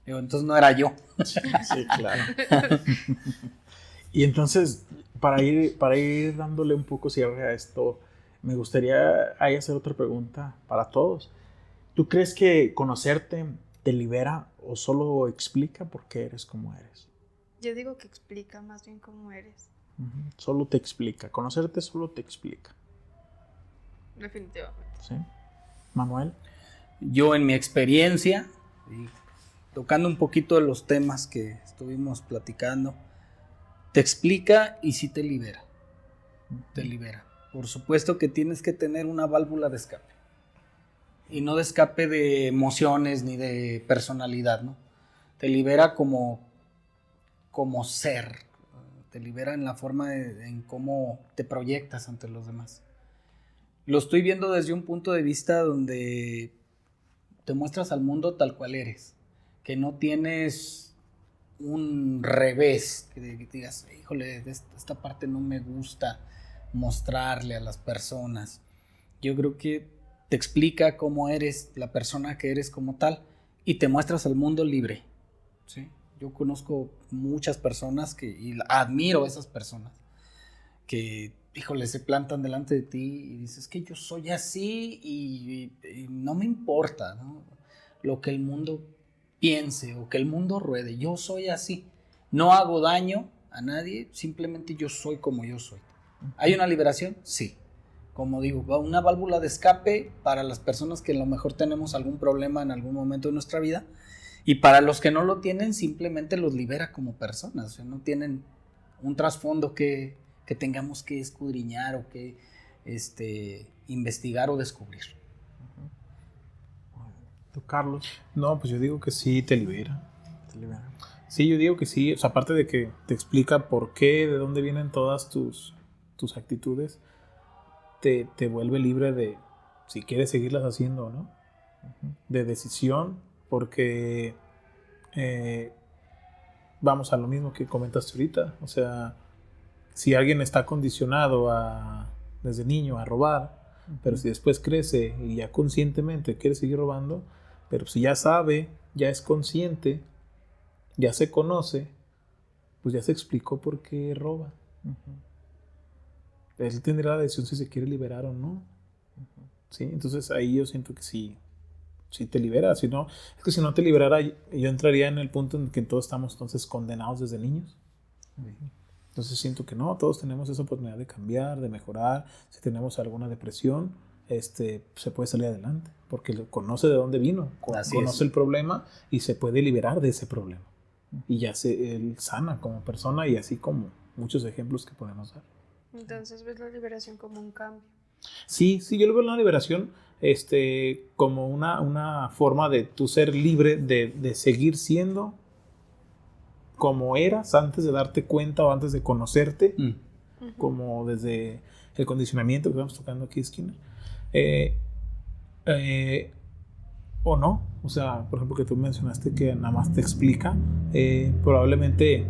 Digo, entonces no era yo. Sí, claro. Y entonces, para ir dándole un poco cierre a esto, me gustaría ahí hacer otra pregunta para todos. ¿Tú crees que conocerte te libera o solo explica por qué eres como eres? Yo digo que explica más bien cómo eres. Solo te explica. Conocerte solo te explica. Definitivamente. ¿Sí? Manuel. Yo, en mi experiencia, y tocando un poquito de los temas que estuvimos platicando, te explica y sí te libera. Te libera. Por supuesto que tienes que tener una válvula de escape. Y no de escape de emociones ni de personalidad, ¿no? Te libera como ser. Te libera en la forma en cómo te proyectas ante los demás. Lo estoy viendo desde un punto de vista donde te muestras al mundo tal cual eres. Que no tienes un revés, que digas, híjole, esta parte no me gusta mostrarle a las personas. Yo creo que te explica cómo eres, la persona que eres como tal, y te muestras al mundo libre. ¿Sí? Yo conozco muchas personas y admiro a esas personas que, híjole, se plantan delante de ti y dices que yo soy así y no me importa, ¿no? Lo que el mundo piense o que el mundo ruede. Yo soy así. No hago daño a nadie, simplemente yo soy como yo soy. ¿Hay una liberación? Sí. Como digo, una válvula de escape para las personas que a lo mejor tenemos algún problema en algún momento de nuestra vida, y para los que no lo tienen, simplemente los libera como personas. O sea, no tienen un trasfondo que tengamos que escudriñar o que investigar o descubrir. ¿Tú, Carlos? No, pues yo digo que sí te libera. Te libera. Sí, yo digo que sí. O sea, aparte de que te explica por qué, de dónde vienen todas tus actitudes, te vuelve libre de si quieres seguirlas haciendo o no. De decisión, porque vamos a lo mismo que comentaste ahorita. O sea, si alguien está condicionado desde niño a robar, pero si después crece y ya conscientemente quiere seguir robando, pero si ya sabe, ya es consciente, ya se conoce, pues ya se explicó por qué roba. Él tendrá la decisión si se quiere liberar o no. ¿Sí? Entonces ahí yo siento que sí te libera. Si no, es que si no te liberara, yo entraría en el punto en que todos estamos entonces condenados desde niños. Entonces siento que no, todos tenemos esa oportunidad de cambiar, de mejorar. Si tenemos alguna depresión, se puede salir adelante, porque conoce de dónde vino, conoce el problema y se puede liberar de ese problema. Y ya él sana como persona, y así como muchos ejemplos que podemos dar. Entonces ves la liberación como un cambio. Sí, yo lo veo la liberación como una forma de tú ser libre de seguir siendo como eras antes de darte cuenta o antes de conocerte, como desde el condicionamiento que estamos tocando aquí, Skinner. O no, o sea, por ejemplo, que tú mencionaste que nada más te explica, probablemente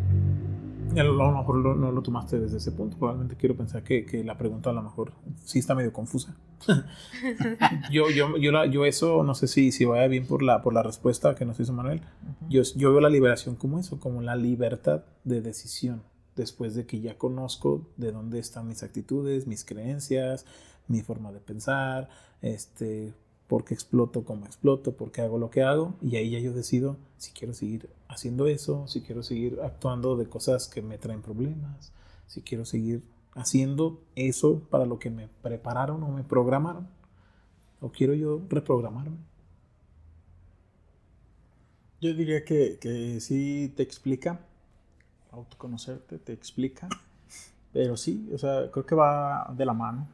a lo mejor no lo tomaste desde ese punto. Probablemente quiero pensar que la pregunta a lo mejor sí está medio confusa. yo eso no sé si vaya bien por la respuesta que nos hizo Manuel. Yo veo la liberación como eso, como la libertad de decisión, después de que ya conozco de dónde están mis actitudes, mis creencias, mi forma de pensar, por qué exploto como exploto, por qué hago lo que hago, y ahí ya yo decido si quiero seguir haciendo eso, si quiero seguir actuando de cosas que me traen problemas, si quiero seguir haciendo eso para lo que me prepararon o me programaron, o quiero yo reprogramarme. Yo diría que sí te explica, autoconocerte te explica, pero sí, o sea, creo que va de la mano.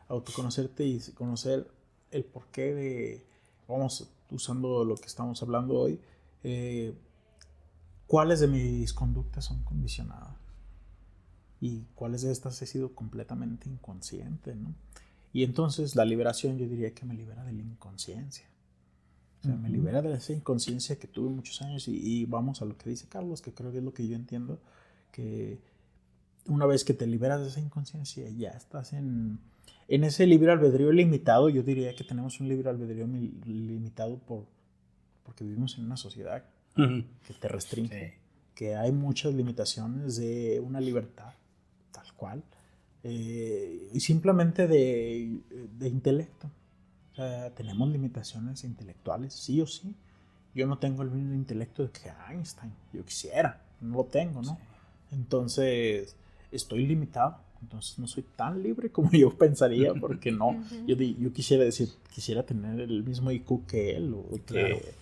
Autoconocerte y conocer el porqué de, vamos usando lo que estamos hablando hoy, cuáles de mis conductas son condicionadas y cuáles de estas he sido completamente inconsciente, ¿no? Y entonces la liberación, yo diría que me libera de la inconsciencia. O sea, me libera de esa inconsciencia que tuve muchos años, y vamos a lo que dice Carlos, que creo que es lo que yo entiendo, que una vez que te liberas de esa inconsciencia, ya estás en ese libre albedrío limitado. Yo diría que tenemos un libre albedrío limitado porque vivimos en una sociedad que te restringe, que hay muchas limitaciones de una libertad tal cual, y simplemente de intelecto. O sea, tenemos limitaciones intelectuales, sí o sí. Yo no tengo el mismo intelecto de que Einstein, yo quisiera, no lo tengo, ¿no? Entonces estoy limitado, entonces no soy tan libre como yo pensaría, porque no, yo quisiera tener el mismo IQ que él, o que,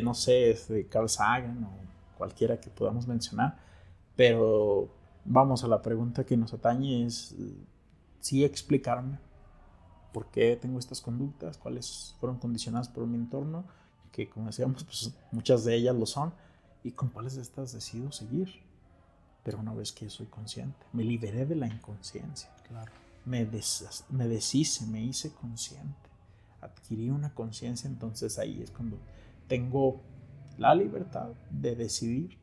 no sé, Carl Sagan o cualquiera que podamos mencionar, pero vamos a la pregunta que nos atañe, es sí explicarme por qué tengo estas conductas, cuáles fueron condicionadas por mi entorno, que como decíamos, pues muchas de ellas lo son, y con cuáles de estas decido seguir. Pero una vez que soy consciente, me liberé de la inconsciencia. Claro. Me deshice, me hice consciente. Adquirí una conciencia, entonces ahí es cuando tengo la libertad de decidir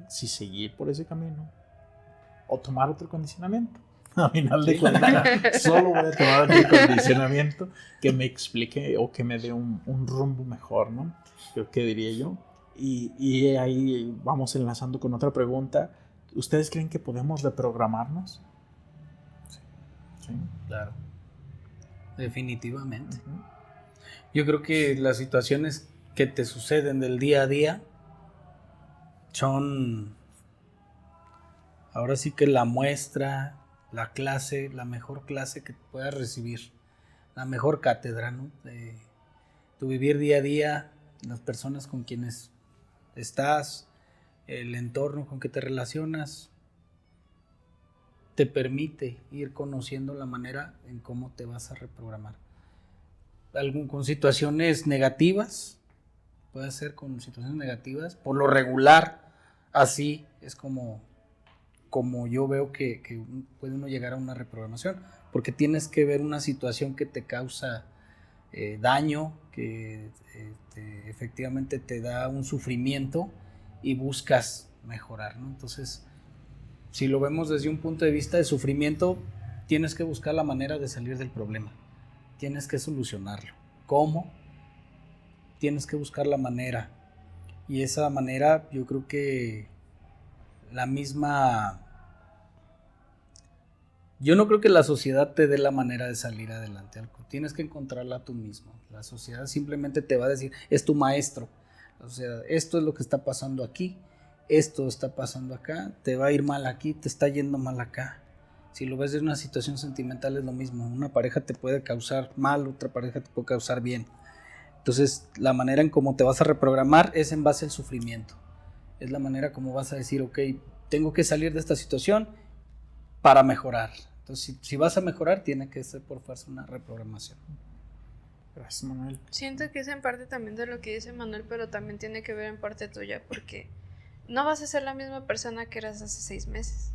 si seguir por ese camino o tomar otro condicionamiento. A final de cuentas, solo voy a tomar otro condicionamiento que me explique o que me dé un rumbo mejor, ¿no? Creo que diría yo. Y ahí vamos enlazando con otra pregunta. ¿Ustedes creen que podemos reprogramarnos? Sí. Claro. Definitivamente. Yo creo que las situaciones que te suceden del día a día son, ahora sí que la muestra, la clase, la mejor clase que puedas recibir, la mejor cátedra, ¿no? De tu vivir día a día, las personas con quienes estás, el entorno con que te relacionas, te permite ir conociendo la manera en cómo te vas a reprogramar. Con situaciones negativas, puede ser con situaciones negativas, por lo regular, así es como yo veo que puede uno llegar a una reprogramación, porque tienes que ver una situación que te causa daño, que efectivamente te da un sufrimiento y buscas mejorar, ¿no? Entonces, si lo vemos desde un punto de vista de sufrimiento, tienes que buscar la manera de salir del problema, tienes que solucionarlo. ¿Cómo? Tienes que buscar la manera, y esa manera yo creo que yo no creo que la sociedad te dé la manera de salir adelante, tienes que encontrarla tú mismo. La sociedad simplemente te va a decir, es tu maestro. O sea, esto es lo que está pasando aquí, esto está pasando acá, te va a ir mal aquí, te está yendo mal acá. Si lo ves de una situación sentimental es lo mismo. Una pareja te puede causar mal, otra pareja te puede causar bien. Entonces, la manera en cómo te vas a reprogramar es en base al sufrimiento. Es la manera como vas a decir, ok, tengo que salir de esta situación para mejorar. Entonces, si vas a mejorar, tiene que ser por fuerza una reprogramación. Gracias, Manuel. Siento que es en parte también de lo que dice Manuel, pero también tiene que ver en parte tuya, porque no vas a ser la misma persona que eras hace 6 meses.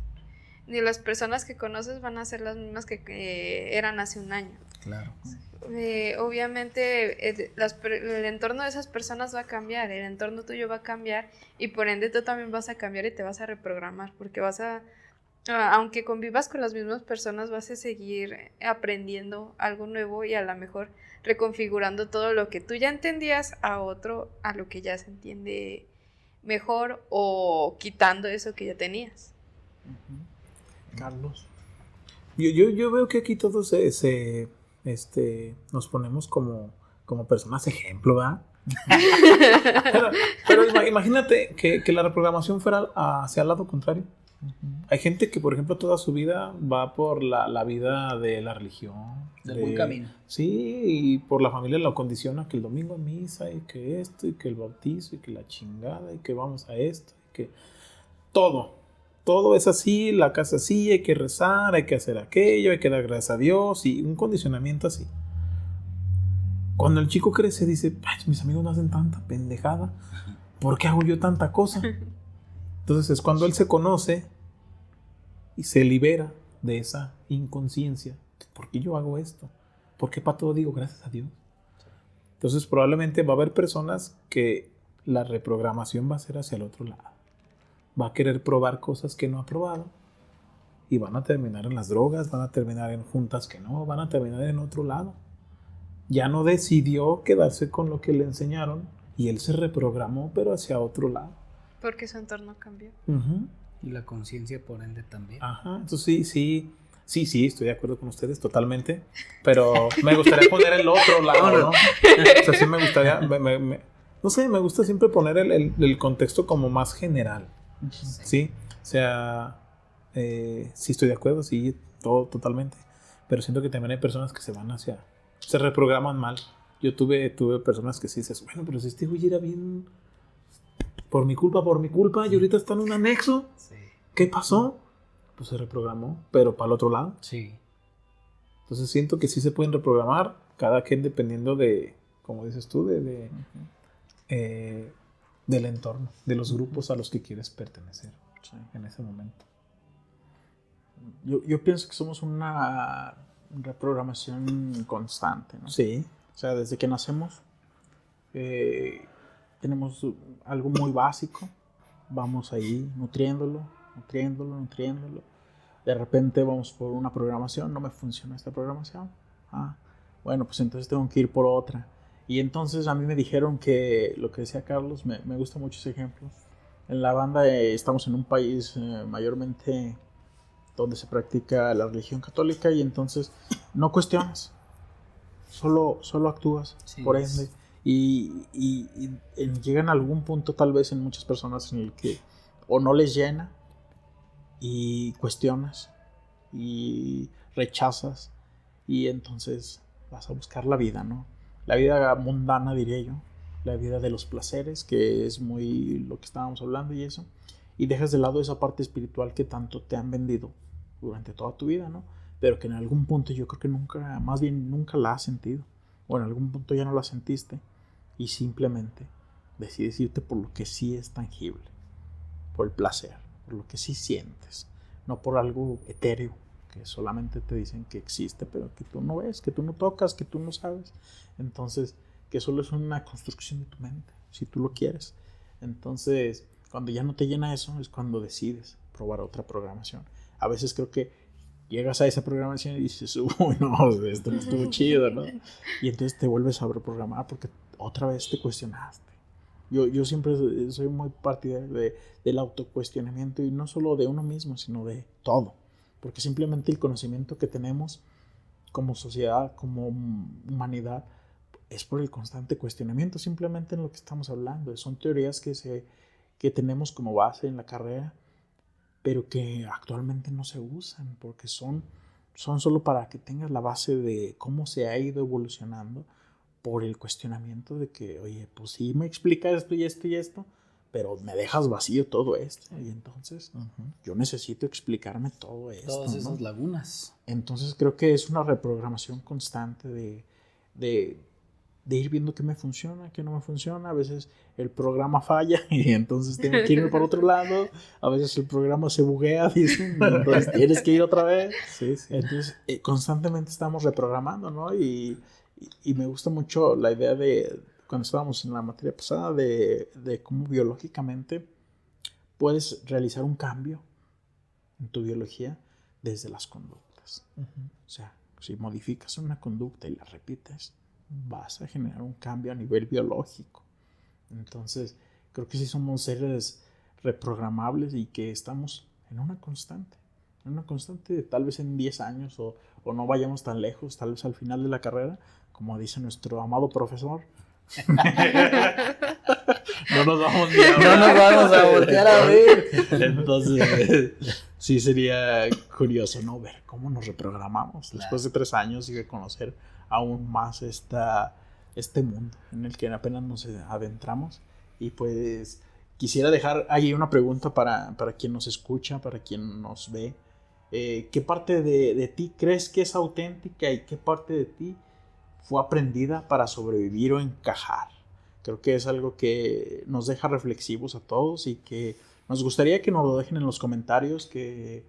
Ni las personas que conoces van a ser las mismas que eran hace un año. Claro. Obviamente el entorno de esas personas va a cambiar, el entorno tuyo va a cambiar y por ende tú también vas a cambiar y te vas a reprogramar, porque aunque convivas con las mismas personas, vas a seguir aprendiendo algo nuevo y a lo mejor reconfigurando todo lo que tú ya entendías a lo que ya se entiende mejor o quitando eso que ya tenías. Carlos. Yo veo que aquí todos nos ponemos como personas ejemplo, ¿verdad? pero imagínate que la reprogramación fuera hacia el lado contrario. Hay gente que, por ejemplo, toda su vida va por la vida de la religión. Del buen camino. Sí, y por la familia lo condiciona que el domingo a misa, y que esto, y que el bautizo, y que la chingada, y que vamos a esto, y que todo es así, la casa así, hay que rezar, hay que hacer aquello, hay que dar gracias a Dios, y un condicionamiento así. Cuando el chico crece dice, ay, mis amigos no hacen tanta pendejada, ¿por qué hago yo tanta cosa? Entonces es cuando él se conoce y se libera de esa inconsciencia. ¿Por qué yo hago esto? ¿Por qué para todo digo gracias a Dios? Entonces probablemente va a haber personas que la reprogramación va a ser hacia el otro lado. Va a querer probar cosas que no ha probado y van a terminar en las drogas, van a terminar en juntas que no, van a terminar en otro lado. Ya no decidió quedarse con lo que le enseñaron y él se reprogramó, pero hacia otro lado. Porque su entorno cambió. Uh-huh. Y la conciencia por ende también. Ajá, entonces sí, estoy de acuerdo con ustedes totalmente, pero me gustaría poner el otro lado, ¿no? O sea, sí me gustaría, no sé, me gusta siempre poner el contexto como más general, ¿sí? O sea, sí estoy de acuerdo, sí, todo totalmente, pero siento que también hay personas que se reprograman mal. Yo tuve personas que sí dices, bueno, pero si este güey era bien... Por mi culpa, y ahorita está en un anexo. Sí. ¿Qué pasó? Pues se reprogramó, pero para el otro lado. Sí. Entonces siento que sí se pueden reprogramar, cada quien dependiendo de, como dices tú, del entorno, de los grupos a los que quieres pertenecer en ese momento. Yo pienso que somos una reprogramación constante, ¿no? Sí. O sea, desde que nacemos tenemos algo muy básico, vamos ahí nutriéndolo. De repente vamos por una programación, no me funciona esta programación. Bueno, pues entonces tengo que ir por otra. Y entonces a mí me dijeron que lo que decía Carlos, me gusta mucho ese ejemplo. En la banda estamos en un país mayormente donde se practica la religión católica y entonces no cuestionas, solo actúas, sí, por ende. Y llegan a algún punto tal vez en muchas personas en el que o no les llena y cuestionas y rechazas y entonces vas a buscar la vida, ¿no? La vida mundana, diría yo, la vida de los placeres, que es muy lo que estábamos hablando y eso, y dejas de lado esa parte espiritual que tanto te han vendido durante toda tu vida, ¿no? Pero que en algún punto yo creo que nunca la has sentido, o en algún punto ya no la sentiste y simplemente decides irte por lo que sí es tangible, por el placer, por lo que sí sientes, no por algo etéreo que solamente te dicen que existe, pero que tú no ves, que tú no tocas, que tú no sabes. Entonces, que solo es una construcción de tu mente, si tú lo quieres. Entonces, cuando ya no te llena eso, es cuando decides probar otra programación. A veces creo que llegas a esa programación y dices, uy, no, esto no estuvo chido, ¿no? Y entonces te vuelves a reprogramar porque otra vez te cuestionaste. Yo siempre soy muy partidario del autocuestionamiento y no solo de uno mismo, sino de todo. Porque simplemente el conocimiento que tenemos como sociedad, como humanidad, es por el constante cuestionamiento, simplemente en lo que estamos hablando. Son teorías que tenemos como base en la carrera, pero que actualmente no se usan porque son solo para que tengas la base de cómo se ha ido evolucionando por el cuestionamiento de que, oye, pues sí me explica esto y esto y esto, pero me dejas vacío todo esto. Y entonces yo necesito explicarme todo esto. Todas esas lagunas. Entonces creo que es una reprogramación constante de ir viendo qué me funciona, qué no me funciona. A veces el programa falla y entonces tengo que irme por otro lado. A veces el programa se buguea, dicen, entonces tienes que ir otra vez. Sí. Entonces constantemente estamos reprogramando, ¿no? Y me gusta mucho la idea de, cuando estábamos en la materia pasada, de cómo biológicamente puedes realizar un cambio en tu biología desde las conductas. O sea, si modificas una conducta y la repites, vas a generar un cambio a nivel biológico. Entonces, creo que sí somos seres reprogramables y que estamos en una constante de tal vez en 10 años o no vayamos tan lejos, tal vez al final de la carrera, como dice nuestro amado profesor. No nos vamos a voltear a ver. Entonces, sí sería curioso, ¿no? Ver cómo nos reprogramamos después de 3 años y de conocer aún más este mundo en el que apenas nos adentramos. Y pues quisiera dejar ahí una pregunta para quien nos escucha, para quien nos ve. ¿Qué parte de ti crees que es auténtica y qué parte de ti fue aprendida para sobrevivir o encajar? Creo que es algo que nos deja reflexivos a todos y que nos gustaría que nos lo dejen en los comentarios, que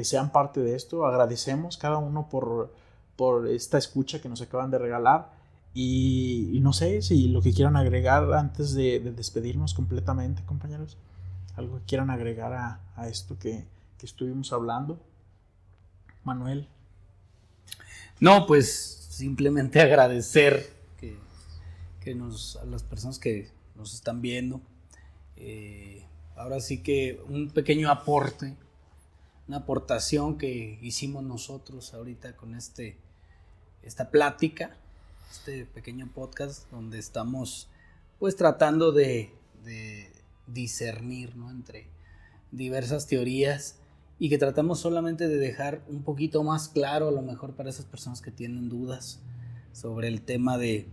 sean parte de esto. Agradecemos cada uno por esta escucha que nos acaban de regalar y no sé si lo que quieran agregar antes de despedirnos completamente, compañeros. Algo que quieran agregar a esto que estuvimos hablando. Manuel. No, pues simplemente agradecer a las personas que nos están viendo. Ahora sí que un pequeño aporte, una aportación que hicimos nosotros ahorita con esta plática, este pequeño podcast donde estamos pues tratando de discernir, ¿no?, entre diversas teorías y que tratamos solamente de dejar un poquito más claro, a lo mejor para esas personas que tienen dudas sobre el tema de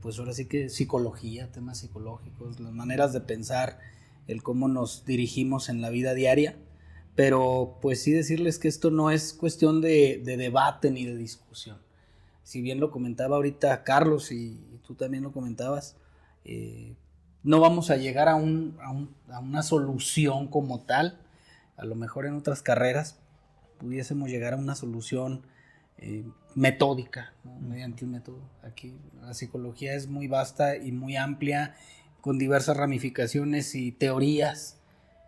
pues ahora sí que psicología, temas psicológicos, las maneras de pensar, el cómo nos dirigimos en la vida diaria, pero pues sí decirles que esto no es cuestión de debate ni de discusión. Si bien lo comentaba ahorita Carlos y tú también lo comentabas, no vamos a llegar a una solución como tal. A lo mejor en otras carreras pudiésemos llegar a una solución metódica, ¿no?, mediante un método. Aquí la psicología es muy vasta y muy amplia, con diversas ramificaciones y teorías,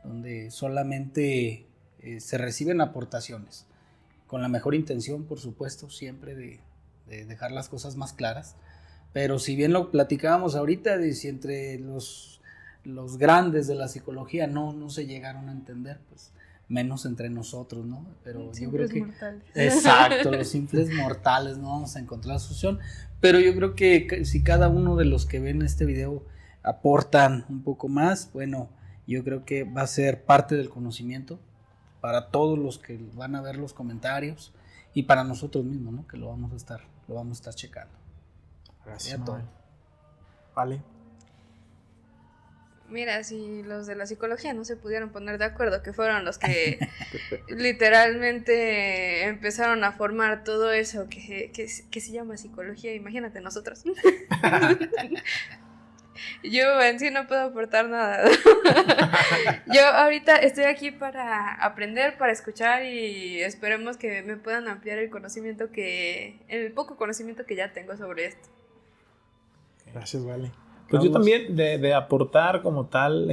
donde solamente se reciben aportaciones, con la mejor intención, por supuesto, siempre de dejar las cosas más claras. Pero si bien lo platicábamos ahorita, de si entre los grandes de la psicología no se llegaron a entender, pues menos entre nosotros, ¿no? Pero yo creo que mortales. Exacto, los simples mortales no vamos a encontrar la solución, pero yo creo que si cada uno de los que ven este video aportan un poco más, bueno, yo creo que va a ser parte del conocimiento para todos los que van a ver los comentarios y para nosotros mismos, ¿no?, que lo vamos a estar checando. Gracias. Vale. Mira, si los de la psicología no se pudieron poner de acuerdo, que fueron los que literalmente empezaron a formar todo eso que se llama psicología, imagínate nosotros. Yo en sí no puedo aportar nada. Yo ahorita estoy aquí para aprender, para escuchar y esperemos que me puedan ampliar el poco conocimiento que ya tengo sobre esto. Gracias, Vale. Pues yo también de aportar como tal,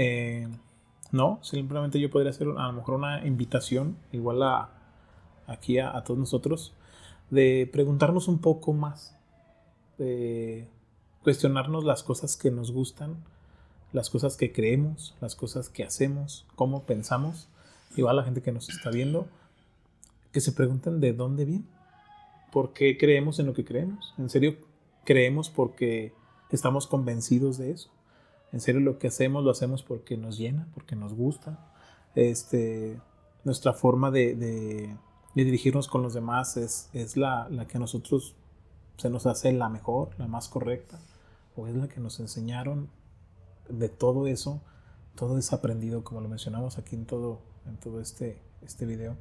no, simplemente yo podría hacer a lo mejor una invitación, igual aquí a todos nosotros, de preguntarnos un poco más, de cuestionarnos las cosas que nos gustan, las cosas que creemos, las cosas que hacemos, cómo pensamos, igual a la gente que nos está viendo, que se pregunten de dónde viene, por qué creemos en lo que creemos, en serio creemos porque estamos convencidos de eso. En serio, lo que hacemos lo hacemos porque nos llena, porque nos gusta. nuestra forma de dirigirnos con los demás es la que a nosotros se nos hace la mejor, la más correcta, o es la que nos enseñaron. De todo eso, todo es aprendido, como lo mencionamos aquí en todo este video.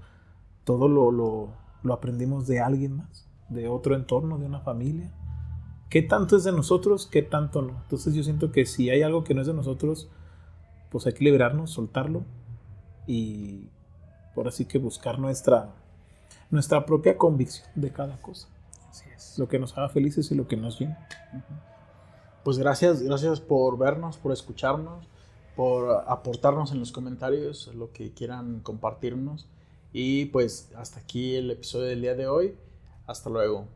Todo lo aprendimos de alguien más, de otro entorno, de una familia. ¿Qué tanto es de nosotros? ¿Qué tanto no? Entonces yo siento que si hay algo que no es de nosotros, pues hay que liberarnos, soltarlo y por así que buscar nuestra propia convicción de cada cosa. Así es. Lo que nos haga felices y lo que nos llene. Pues gracias por vernos, por escucharnos, por aportarnos en los comentarios lo que quieran compartirnos. Y pues hasta aquí el episodio del día de hoy. Hasta luego.